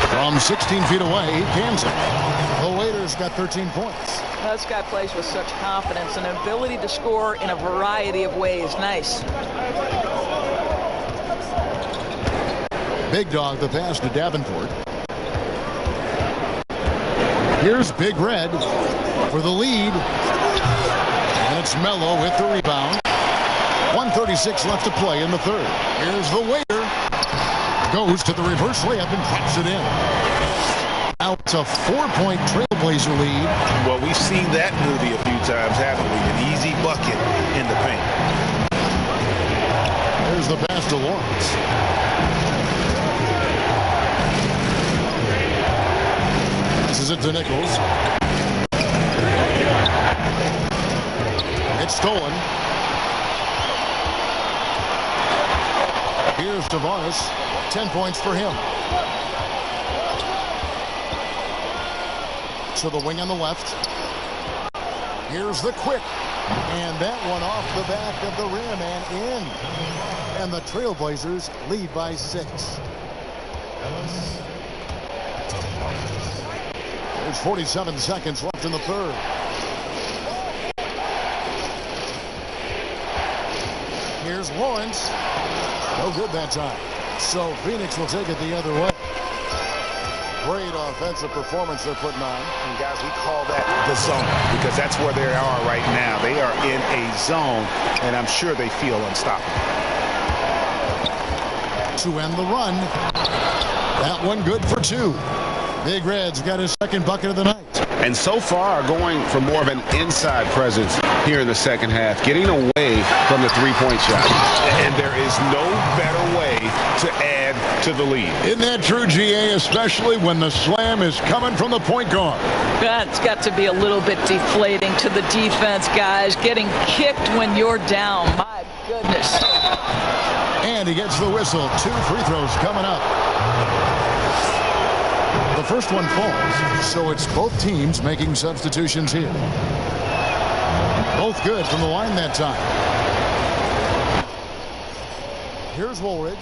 From 16 feet away, he cans it. The waiter's got 13 points. This guy plays with such confidence and an ability to score in a variety of ways. Nice. Big Dog, the pass to Davenport. Here's Big Red for the lead. And it's Melo with the rebound. 1:36 left to play in the third. Here's the waiter. Goes to the reverse layup and drops it in. Now it's a 4-point Trailblazer lead. Well, we've seen that movie a few times, haven't we? An easy bucket in the paint. There's the pass to Lawrence. Passes it to Nichols. It's stolen. Here's Tavares. 10 points for him. To the wing on the left. Here's the quick. And that one off the back of the rim and in. And the Trailblazers lead by 6. There's 47 seconds left in the third. Here's Lawrence. No good that time. So Phoenix will take it the other way. Great offensive performance they're putting on. And guys, we call that the zone because that's where they are right now. They are in a zone, and I'm sure they feel unstoppable. To end the run. That one good for 2. Big Red's got his second bucket of the night. And so far going for more of an inside presence here in the second half, getting away from the three-point shot. And there is no better way to add add to the lead. Isn't that true, GA, especially when the slam is coming from the point guard? That's got to be a little bit deflating to the defense, guys. Getting kicked when you're down. My goodness. And he gets the whistle. 2 free throws coming up. The first one falls, so it's both teams making substitutions here. Both good from the line that time. Here's Woolridge.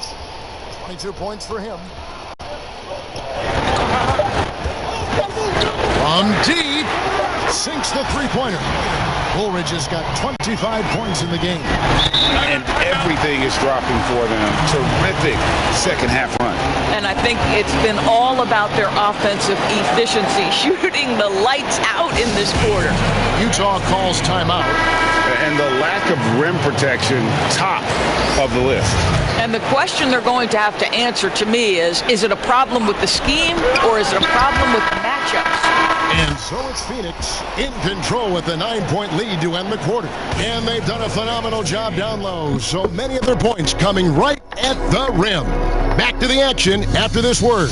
22 points for him. From deep, sinks the three-pointer. Woolridge has got 25 points in the game. And everything is dropping for them. Terrific second-half run. And I think it's been all about their offensive efficiency, shooting the lights out in this quarter. Utah calls timeout. And the lack of rim protection, top of the list. And the question they're going to have to answer to me is it a problem with the scheme or is it a problem with the matchups? And so it's Phoenix in control with a 9-point lead to end the quarter. And they've done a phenomenal job down low. So many of their points coming right at the rim. Back to the action after this word.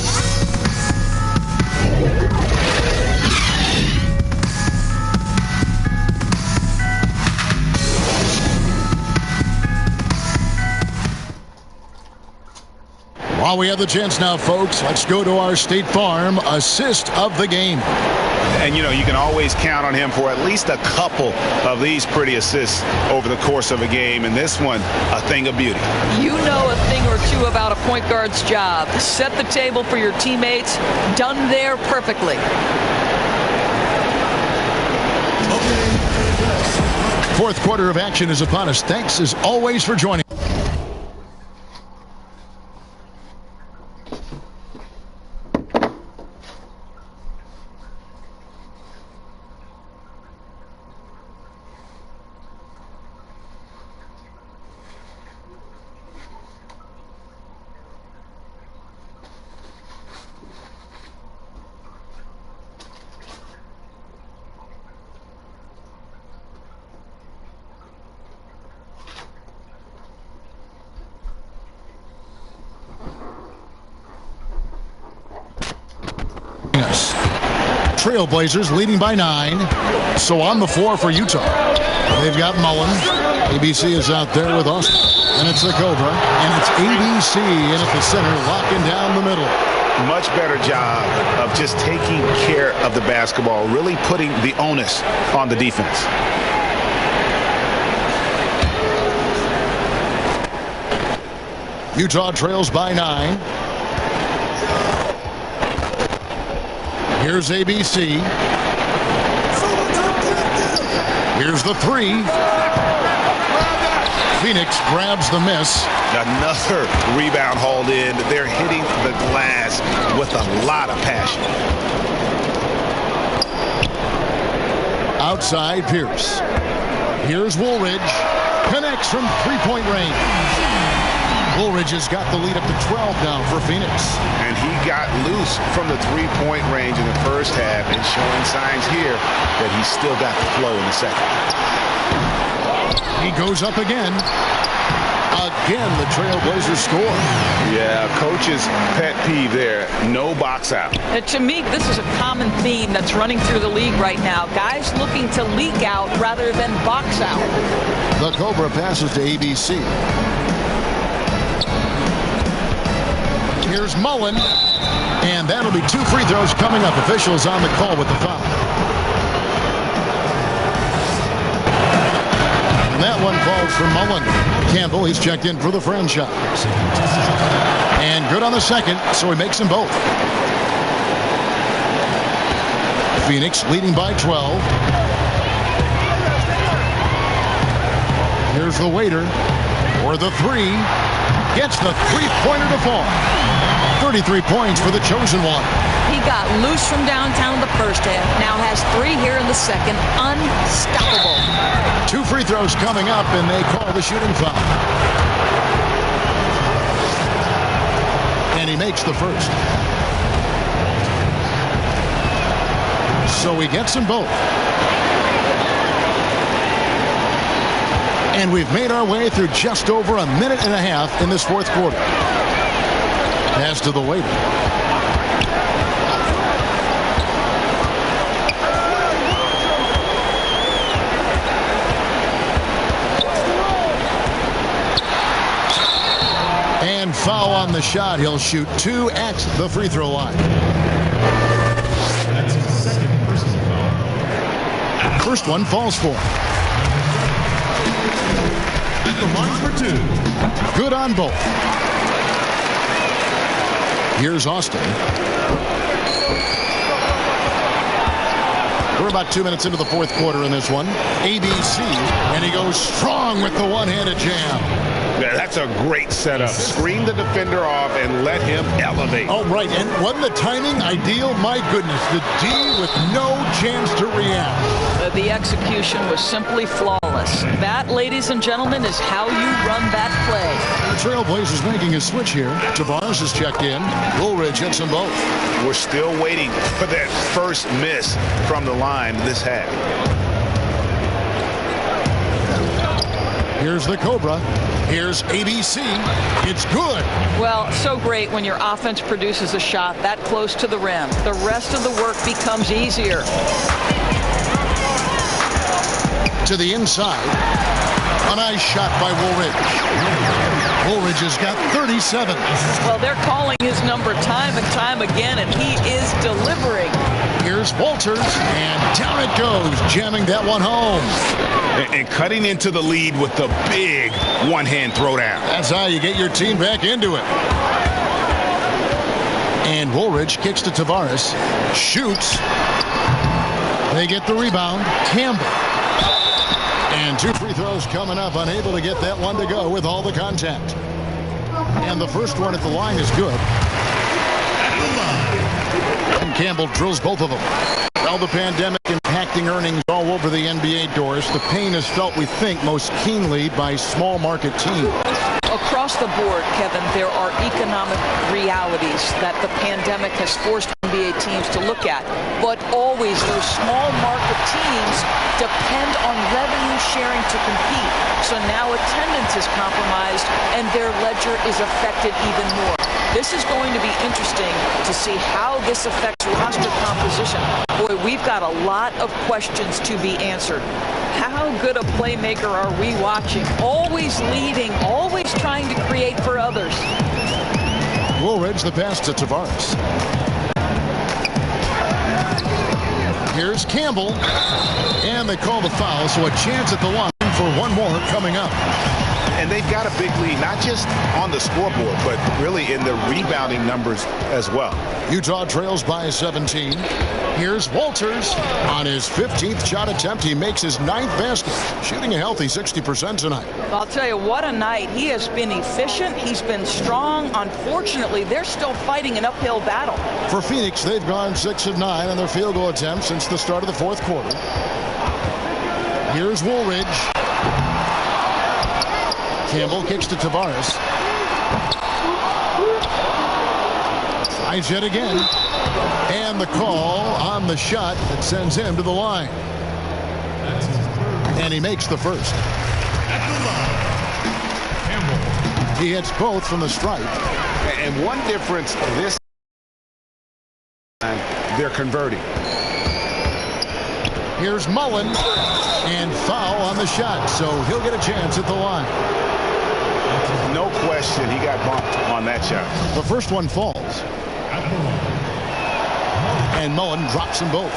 While we have the chance now, folks, let's go to our State Farm assist of the game. And, you know, you can always count on him for at least a couple of these pretty assists over the course of a game. And this one, a thing of beauty. You know a thing or two about a point guard's job. Set the table for your teammates. Done there perfectly. Fourth quarter of action is upon us. Thanks, as always, for joining. Trailblazers leading by 9. So on the floor for Utah. They've got Mullen. ABC is out there with Austin. And it's the Cobra. And it's ABC in at the center, locking down the middle. Much better job of just taking care of the basketball, really putting the onus on the defense. Utah trails by 9. Here's ABC. Here's the 3. Phoenix grabs the miss. Another rebound hauled in. They're hitting the glass with a lot of passion. Outside Pierce. Here's Woolridge. Connects from three-point range. Woolridge has got the lead up to 12 now for Phoenix. And he got loose from the three-point range in the first half and showing signs here that he's still got the flow in the second. He goes up again. Again, the Trailblazers score. Yeah, coach's pet peeve there. No box out. To me, this is a common theme that's running through the league right now. Guys looking to leak out rather than box out. The Cobra passes to ABC. Here's Mullen. And that'll be 2 free throws coming up. Officials on the call with the foul. And that one falls for Mullen. Campbell, he's checked in for the franchise. And good on the second, so he makes them both. Phoenix leading by 12. Here's the waiter for the 3. Gets the three-pointer to fall. 33 points for the chosen one. He got loose from downtown in the first half. Now has 3 here in the second. Unstoppable. 2 free throws coming up, and they call the shooting foul. And he makes the first. So he gets them both. And we've made our way through just over a minute and a half in this fourth quarter. Pass to the waiver. And foul on the shot. He'll shoot 2 at the free throw line. That's his second personal foul. First one falls for. At the line for 2. Good on both. Here's Austin. We're about 2 minutes into the fourth quarter in this one. ABC, and he goes strong with the one-handed jam. Yeah, that's a great setup. Screen the defender off and let him elevate. Oh, right. And wasn't the timing ideal? My goodness. The D with no chance to react. The execution was simply flawless. That, ladies and gentlemen, is how you run that play. The Trailblazers making a switch here. Tavares has checked in. Woolridge hits them both. We're still waiting for that first miss from the line this half. Here's the Cobra. Here's ABC. It's good. Well, so great when your offense produces a shot that close to the rim. The rest of the work becomes easier. To the inside. A nice shot by Woolridge. Woolridge has got 37. Well, they're calling his number time and time again, and he is delivering. Here's Walters, and down it goes, jamming that one home. And cutting into the lead with the big one-hand throwdown. That's how you get your team back into it. And Woolridge kicks to Tavares. Shoots. They get the rebound. Campbell. And 2 free throws coming up. Unable to get that one to go with all the contact. And the first one at the line is good. And Campbell drills both of them. Well, the pandemic impacting earnings all over the NBA, Doris. The pain is felt, we think, most keenly by small market teams. Across the board, Kevin, there are economic realities that the pandemic has forced NBA teams to look at. But always those small market teams depend on revenue sharing to compete. So now attendance is compromised and their ledger is affected even more. This is going to be interesting to see how this affects roster composition. Boy, we've got a lot of questions to be answered. How good a playmaker are we watching? Always leading, always trying to create for others. Woolridge, the pass to Tavares. Here's Campbell. And they call the foul, so a chance at the line for one more coming up. And they've got a big lead, not just on the scoreboard, but really in the rebounding numbers as well. Utah trails by 17. Here's Walters on his 15th shot attempt. He makes his 9th basket, shooting a healthy 60% tonight. I'll tell you, what a night. He has been efficient. He's been strong. Unfortunately, they're still fighting an uphill battle. For Phoenix, they've gone 6 of 9 on their field goal attempts since the start of the fourth quarter. Here's Woolridge. Campbell kicks to Tavares. Tries yet again. And the call on the shot that sends him to the line. And he makes the first. He hits both from the stripe. And one difference this time, they're converting. Here's Mullen. And foul on the shot, so he'll get a chance at the line. No question, he got bumped on that shot. The first one falls. And Mullen drops them both.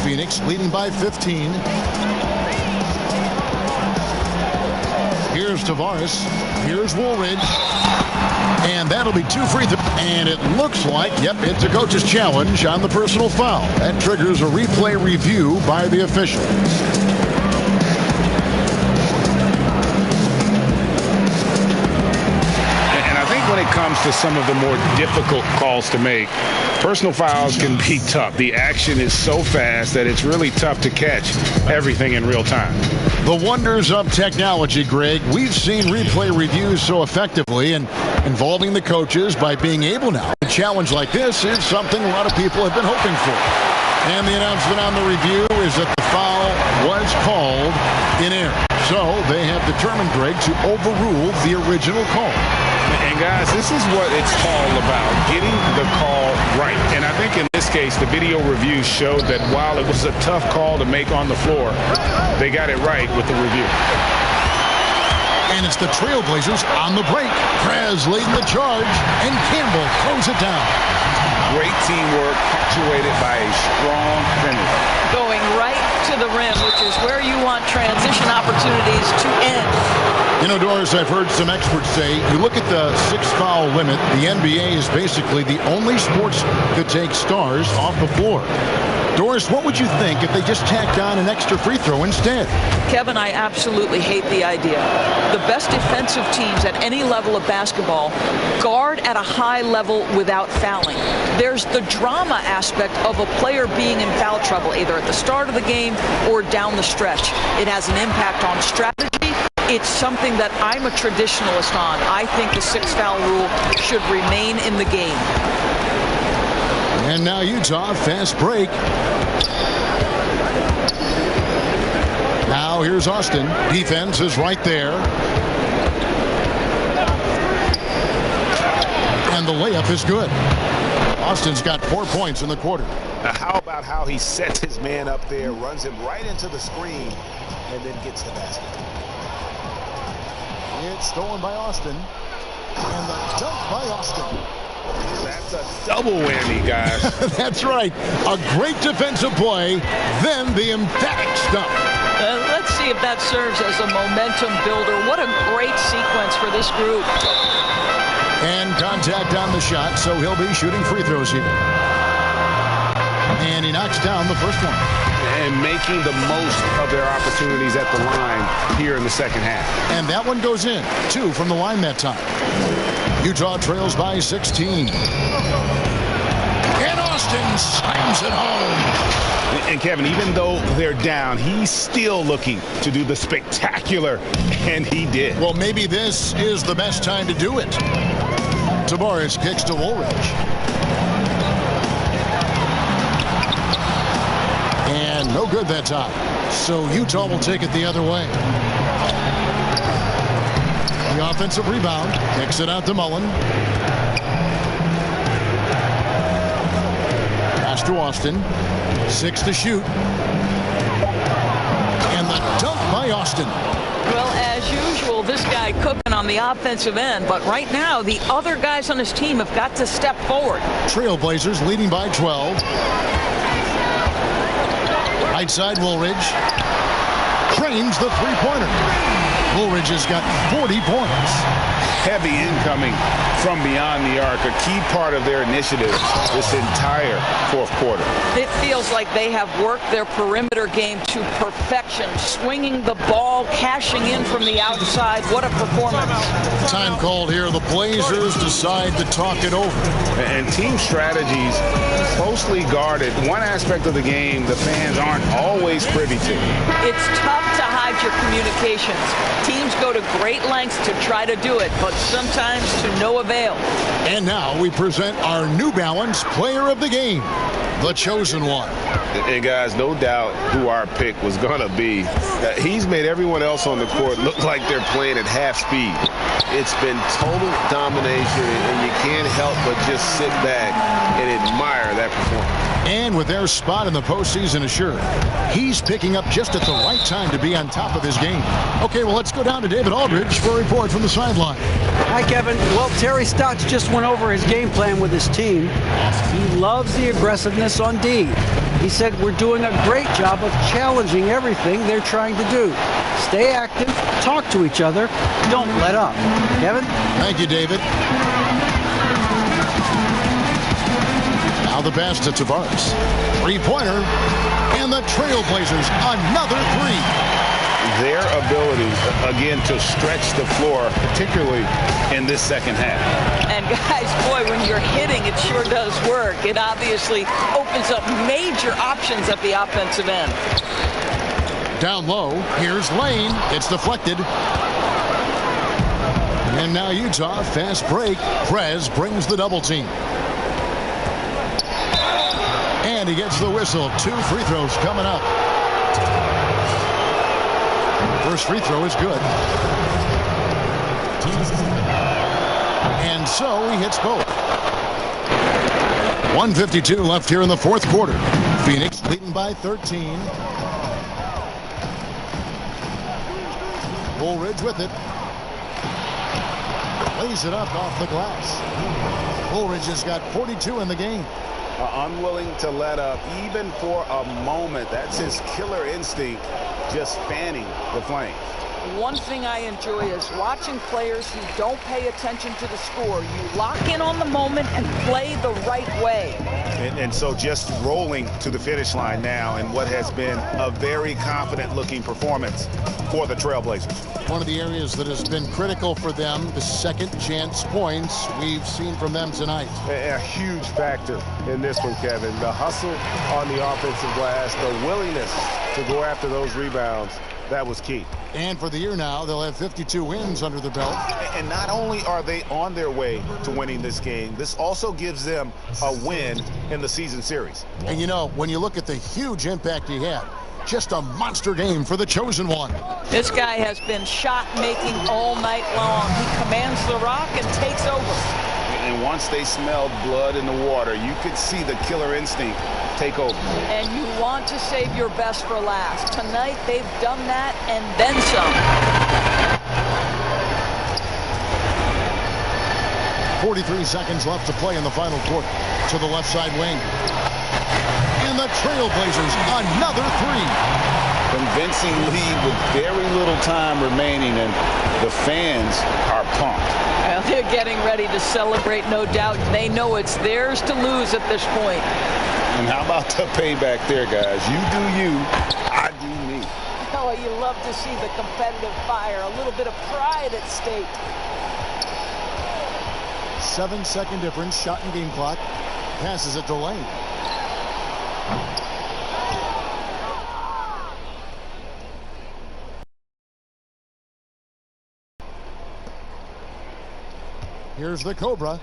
Phoenix leading by 15. Here's Tavares. Here's Woolridge. And that'll be 2 free throws. And it looks like, yep, it's a coach's challenge on the personal foul. That triggers a replay review by the officials. When it comes to some of the more difficult calls to make, personal fouls can be tough. The action is so fast that it's really tough to catch everything in real time. The wonders of technology, Greg. We've seen replay reviews so effectively and involving the coaches by being able now. A challenge like this is something a lot of people have been hoping for. And the announcement on the review is that the foul was called in error. So they have determined, Greg, to overrule the original call. And guys, this is what it's all about, getting the call right. And I think in this case, the video review showed that while it was a tough call to make on the floor, they got it right with the review. And it's the Trailblazers on the break. Prez leading the charge, and Campbell throws it down. Great teamwork, punctuated by a strong finish. Going right to the rim, which is where you want transition opportunities to end. You know, Doris, I've heard some experts say, you look at the 6-foul limit, the NBA is basically the only sports to take stars off the floor. Doris, what would you think if they just tacked on an extra free throw instead? Kevin, I absolutely hate the idea. The best defensive teams at any level of basketball guard at a high level without fouling. There's the drama aspect of a player being in foul trouble, either at the start of the game or down the stretch. It has an impact on strategy. It's something that I'm a traditionalist on. I think the 6-foul rule should remain in the game. And now Utah, fast break. Now here's Austin. Defense is right there. And the layup is good. Austin's got 4 points in the quarter. Now how about how he sets his man up there, runs him right into the screen, and then gets the basket. It's stolen by Austin. And the dunk by Austin. That's a double whammy, guys. That's right. A great defensive play, then the emphatic stop. Let's see if that serves as a momentum builder. What a great sequence for this group. And contact on the shot, so he'll be shooting free throws here. And he knocks down the first one. And making the most of their opportunities at the line here in the second half. And that one goes in. 2 from the line that time. Utah trails by 16. And Austin slams it home. And Kevin, even though they're down, he's still looking to do the spectacular, and he did. Well, maybe this is the best time to do it. Tavares kicks to Woolridge. And no good that time. So Utah will take it the other way. The offensive rebound. Kicks it out to Mullen. Pass to Austin. 6 to shoot. And the dunk by Austin. Well, as usual, this guy cooking on the offensive end. But right now, the other guys on his team have got to step forward. Trailblazers leading by 12. Right side, Woolridge. Frames the three-pointer. Woolridge has got 40 points. Heavy incoming from beyond the arc, a key part of their initiative this entire fourth quarter. It feels like they have worked their perimeter game to perfection, swinging the ball, cashing in from the outside. What a performance. Time called here. The Blazers decide to talk it over. And team strategies closely guarded. One aspect of the game the fans aren't always privy to. It's tough to hide your communications. Teams go to great lengths to try to do it, but sometimes to no avail. And now we present our New Balance Player of the Game, the chosen one. And guys, no doubt who our pick was going to be. He's made everyone else on the court look like they're playing at half speed. It's been total domination, and you can't help but just sit back and admire that performance. And with their spot in the postseason assured, he's picking up just at the right time to be on top of his game. Okay, well, let's go down to David Aldridge for a report from the sideline. Hi, Kevin. Well, Terry Stotts just went over his game plan with his team. He loves the aggressiveness on D. He said we're doing a great job of challenging everything they're trying to do. Stay active, talk to each other, don't let up. Kevin? Thank you, David. Now the pass to Tavares. Three-pointer. And the Trailblazers, another three. Their ability, again, to stretch the floor, particularly in this second half. And guys, boy, when you're hitting, it sure does work. It obviously opens up major options at the offensive end. Down low, here's Lane. It's deflected. And now Utah, fast break. Prez brings the double team. And he gets the whistle. 2 free throws coming up. First free throw is good. And so he hits both. 1:52 left here in the fourth quarter. Phoenix leading by 13. Woolridge with it. Lays it up off the glass. Woolridge has got 42 in the game. Unwilling to let up even for a moment. That's his killer instinct, just fanning the flames. One thing I enjoy is watching players who don't pay attention to the score. You lock in on the moment and play the right way. And so just rolling to the finish line now in what has been a very confident-looking performance for the Trailblazers. One of the areas that has been critical for them, the second chance points we've seen from them tonight. A huge factor in this one, Kevin. The hustle on the offensive glass, the willingness to go after those rebounds, that was key. And for the year now, they'll have 52 wins under the belt. And not only are they on their way to winning this game, this also gives them a win in the season series. And you know, when you look at the huge impact he had, just a monster game for the chosen one. This guy has been shot-making all night long. He commands the rock and takes over. And once they smelled blood in the water, you could see the killer instinct take over. And you want to save your best for last. Tonight, they've done that and then some. 43 seconds left to play in the final quarter. To the left side wing. And the Trailblazers, another three. Convincing lead with very little time remaining, and the fans are pumped. Well, they're getting ready to celebrate, no doubt. They know it's theirs to lose at this point. And how about the payback there, guys? You do you, I do me. Oh, you love to see the competitive fire, a little bit of pride at stake. 7-second difference, shot and game clock. Passes it to Lane. Here's the Cobra.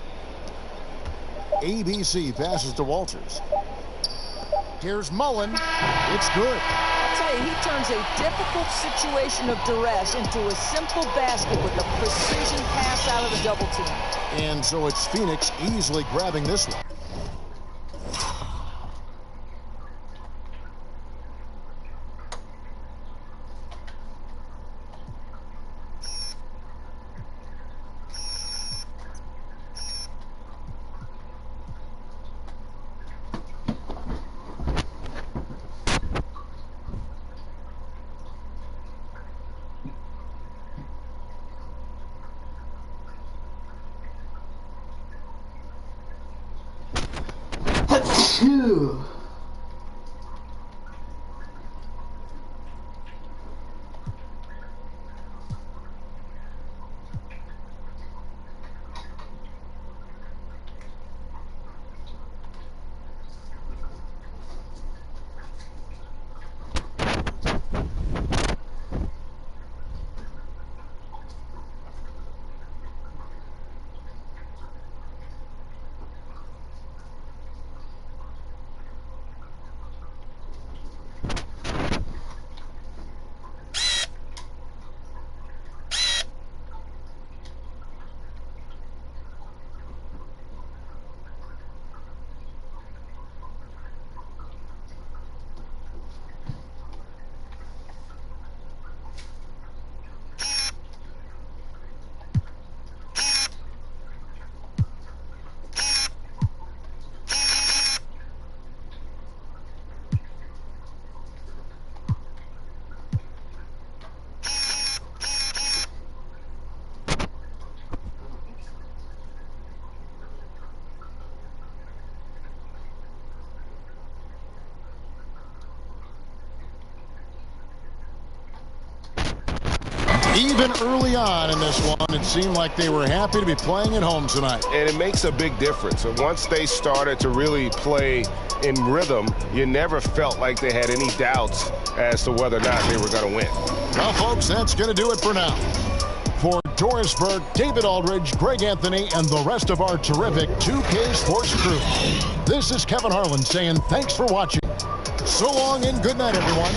ABC passes to Walters. Here's Mullen. It's good. I'll tell you, he turns a difficult situation of duress into a simple basket with a precision pass out of the double team. And so it's Phoenix easily grabbing this one. Two. Even early on in this one, it seemed like they were happy to be playing at home tonight. And it makes a big difference. And once they started to really play in rhythm, you never felt like they had any doubts as to whether or not they were going to win. Well, folks, that's going to do it for now. For Doris Burke, David Aldridge, Greg Anthony, and the rest of our terrific 2K Sports crew, this is Kevin Harlan saying thanks for watching. So long and good night, everyone.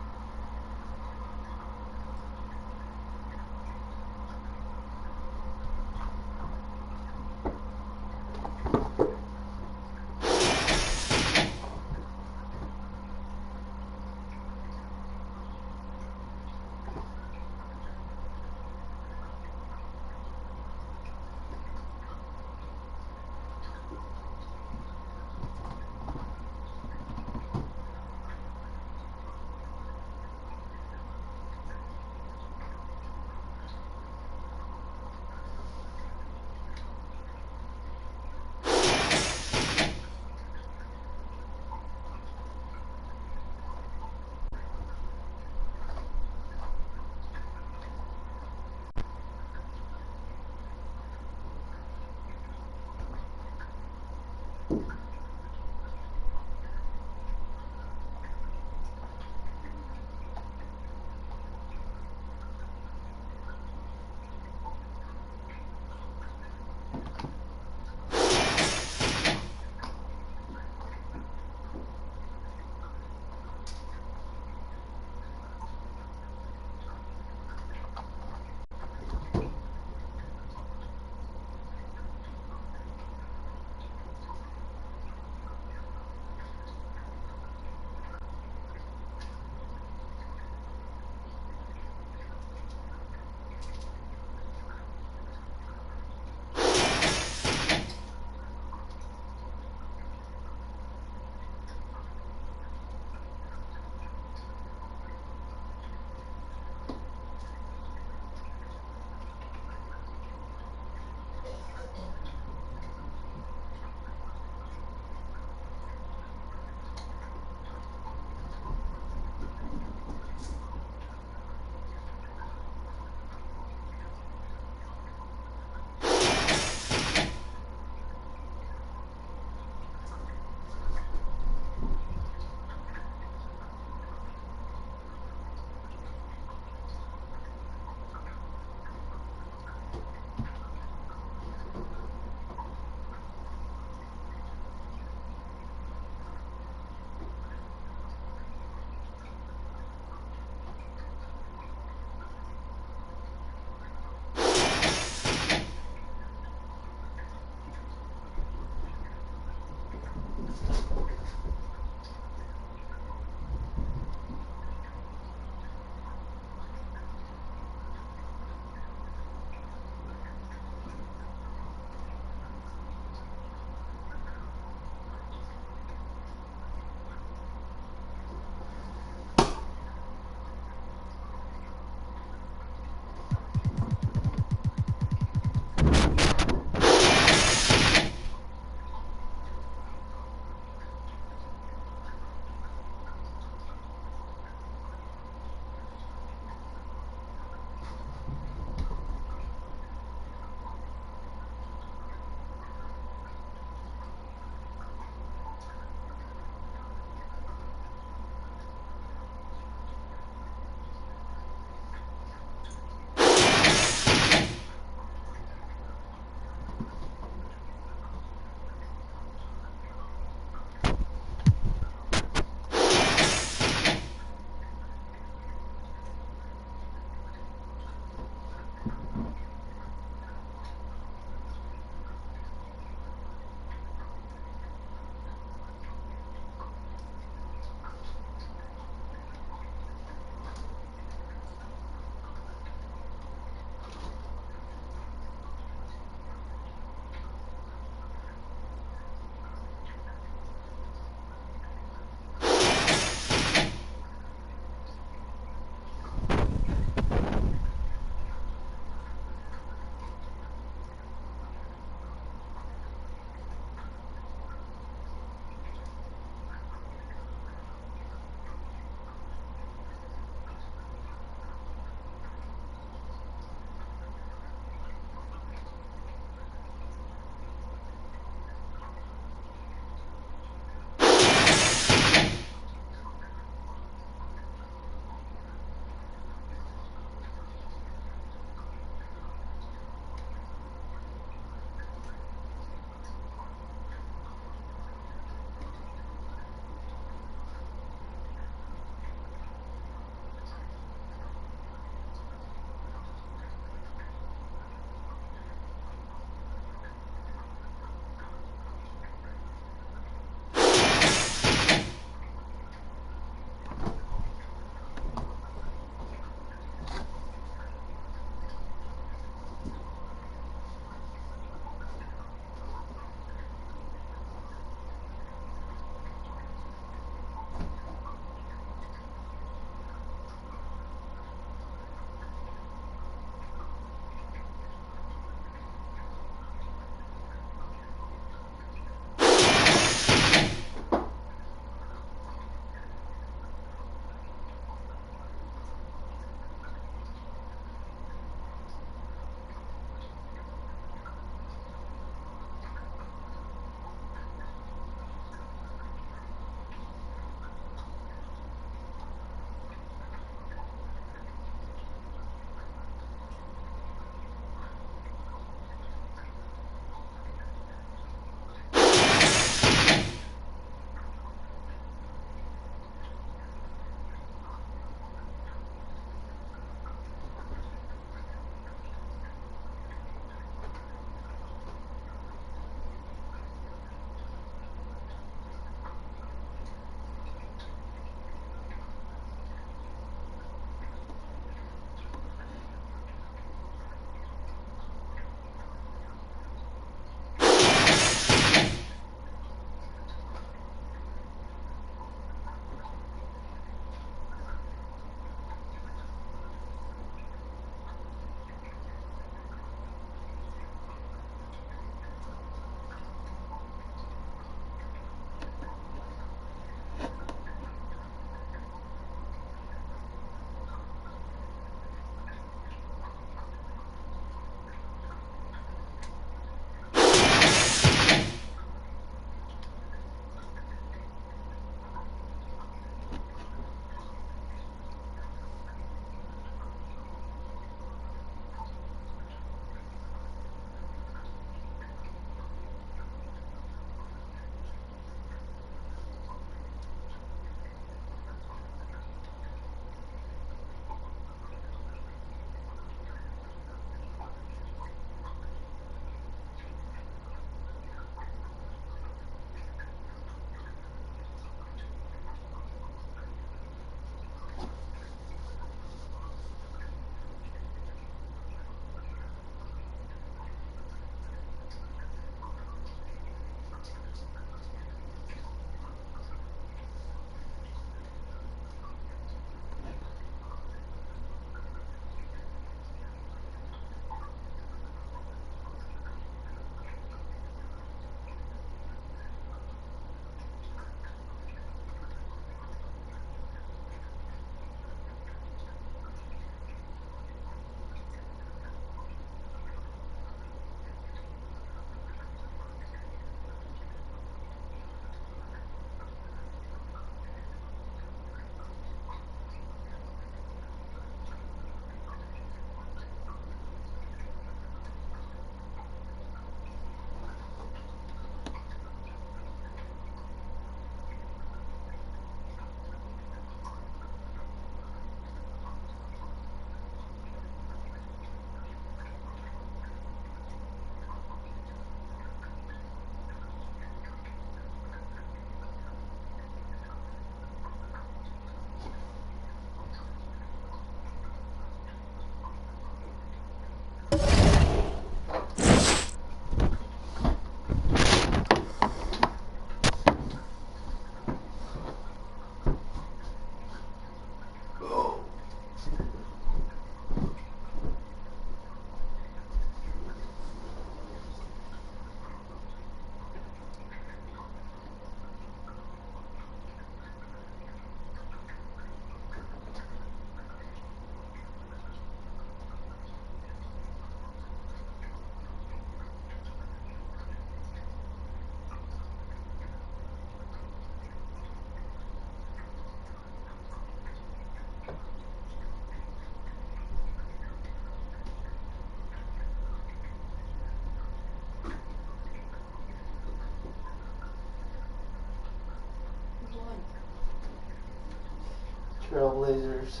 Trailblazers.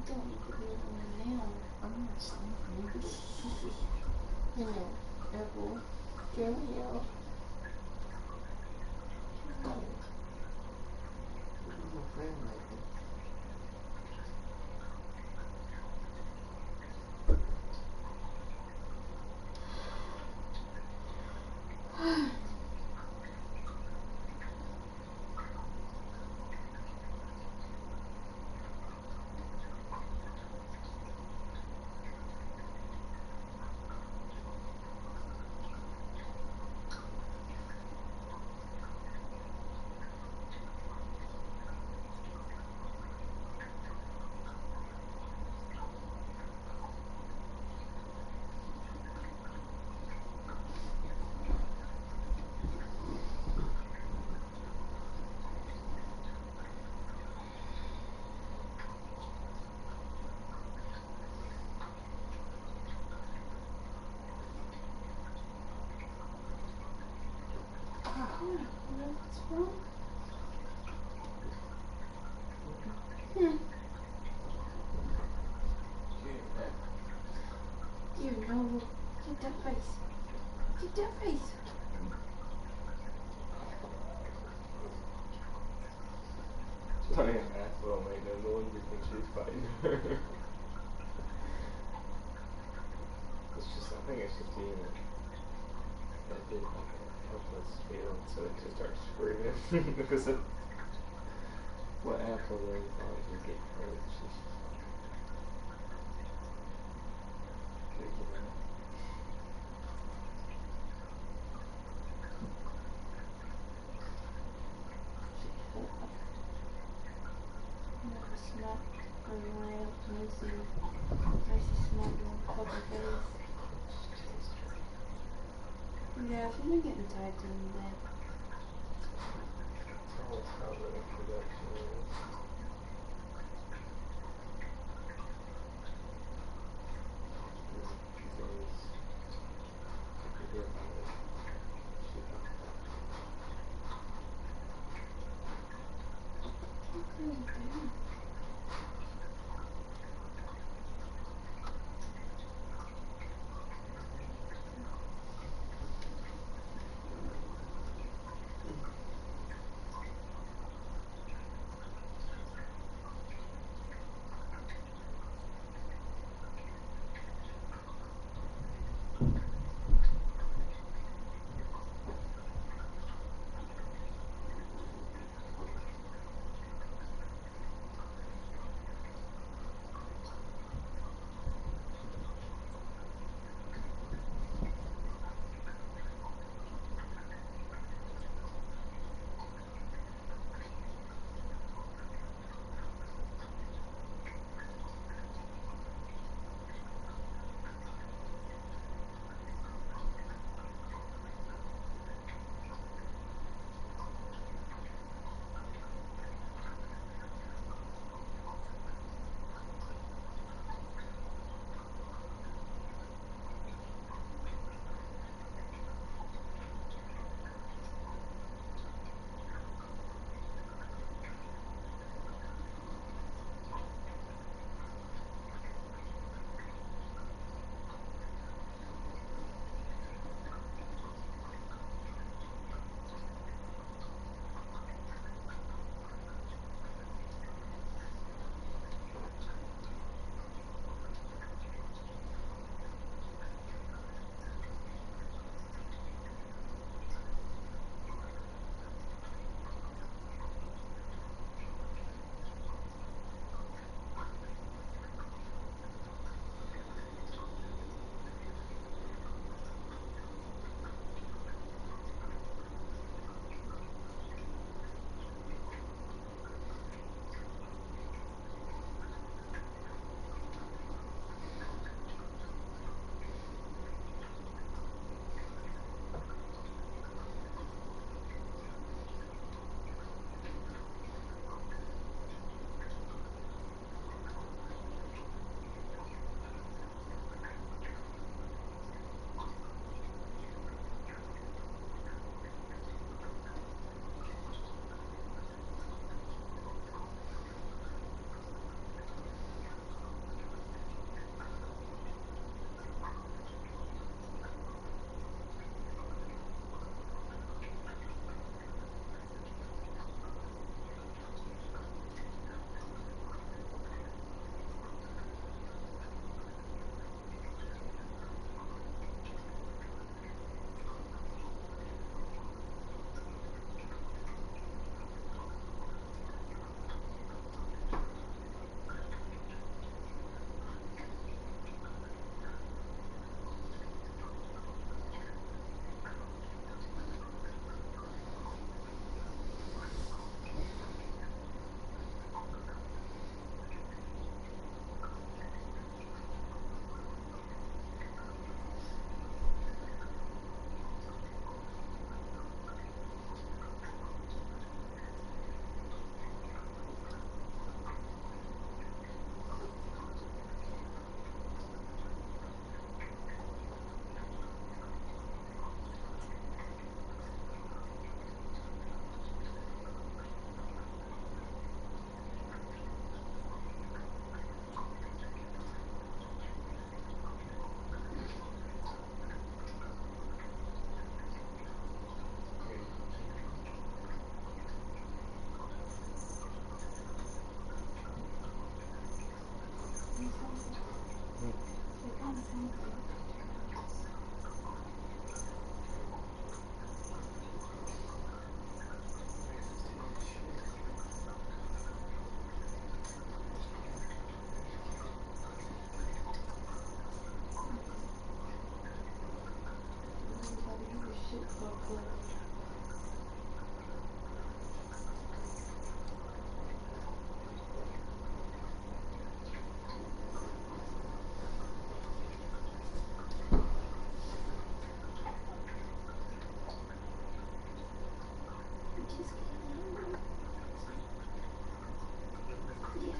Don't put it on now. I'm not sleeping. Hello, Apple. Cheerio. What's wrong? You know, get that face. Get that face. I am asshole, man. No wonder you think she's fighting her. It's just, I think it's just being that did like a helpless feeling, so it just starts screaming because of what Apple really thought would get hurt. She's freaking out. Smack around Lucy. Lucy smacked her fucking face. Yeah, she's been getting tired doing that. Oh, how the introduction is. just kidding. Yeah.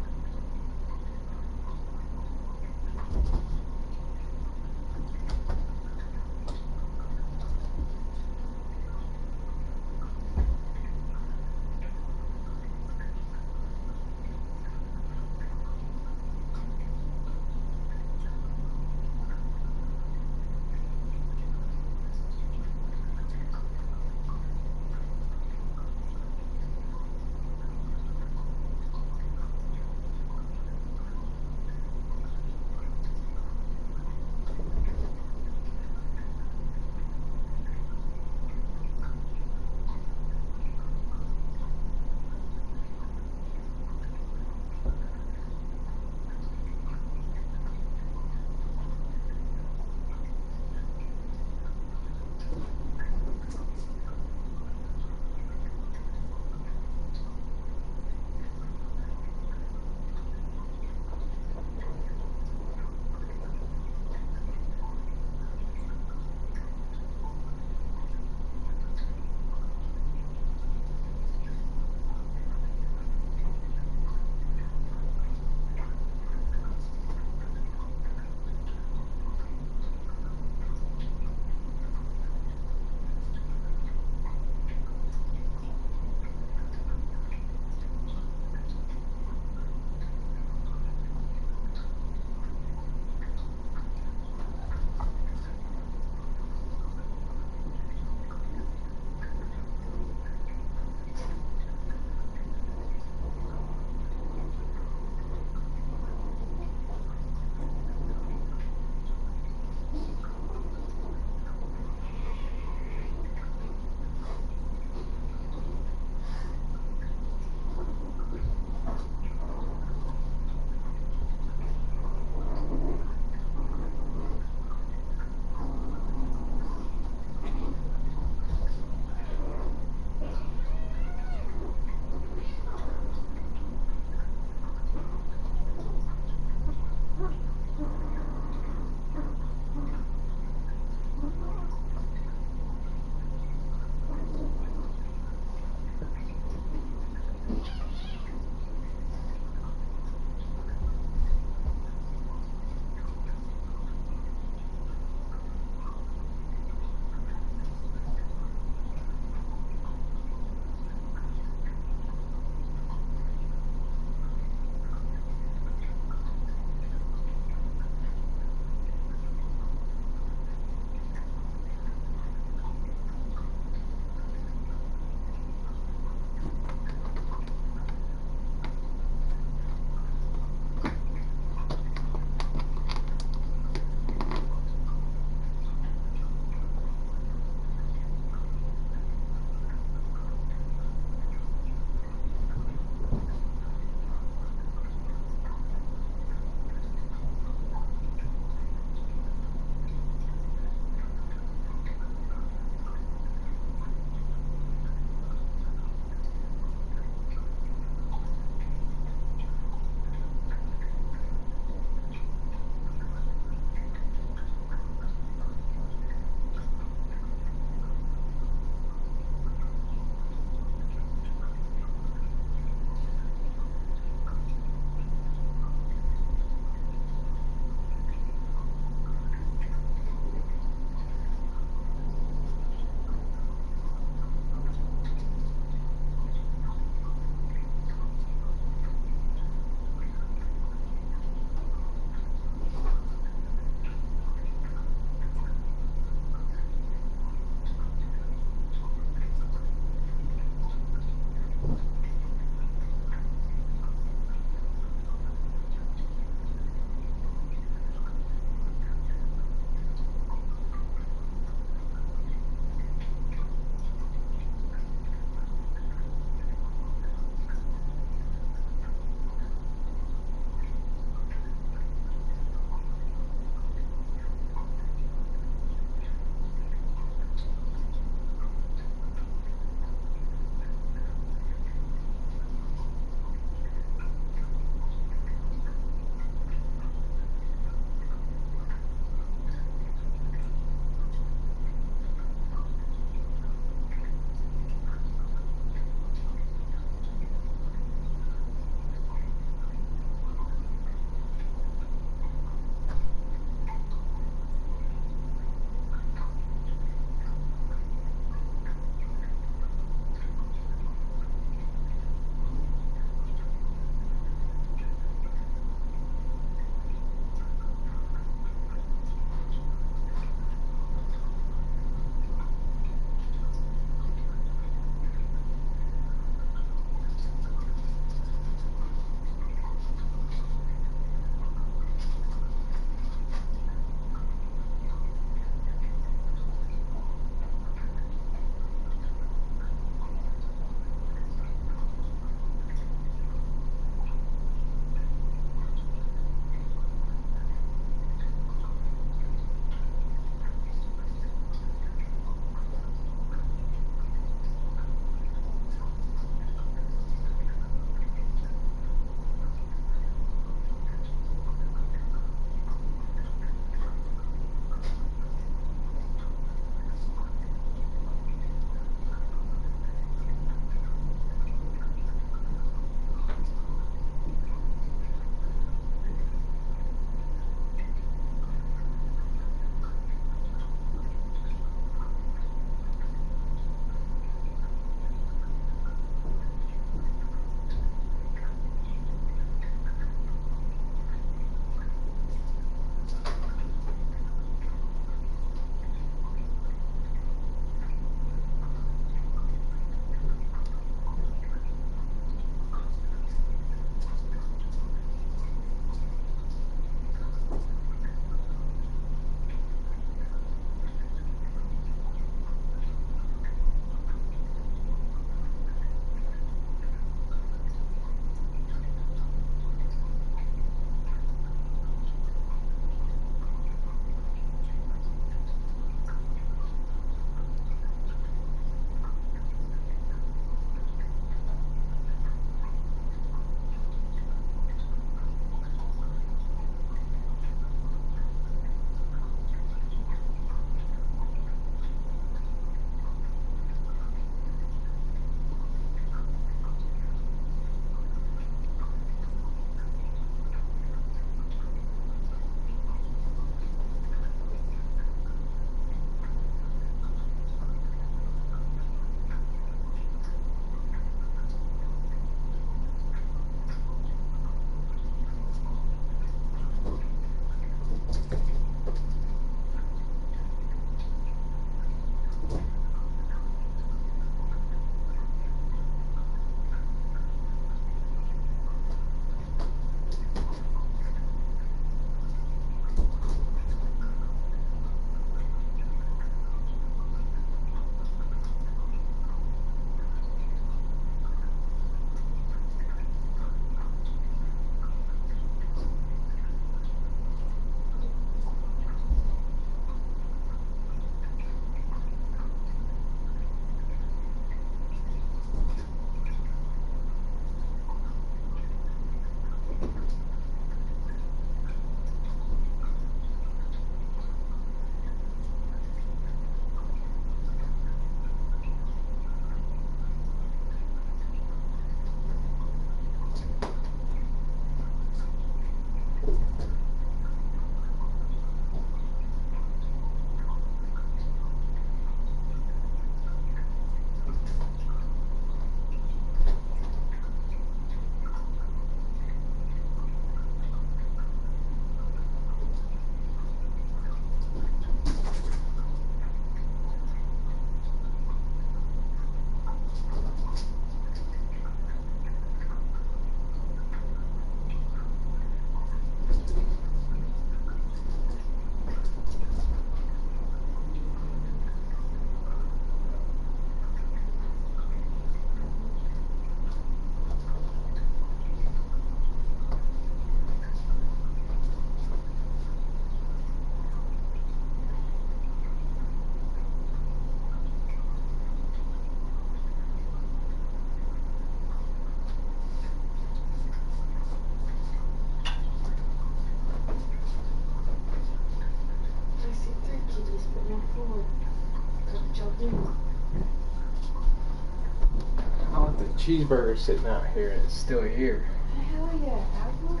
cheeseburger sitting out here and it's still here. Hell yeah, Apple.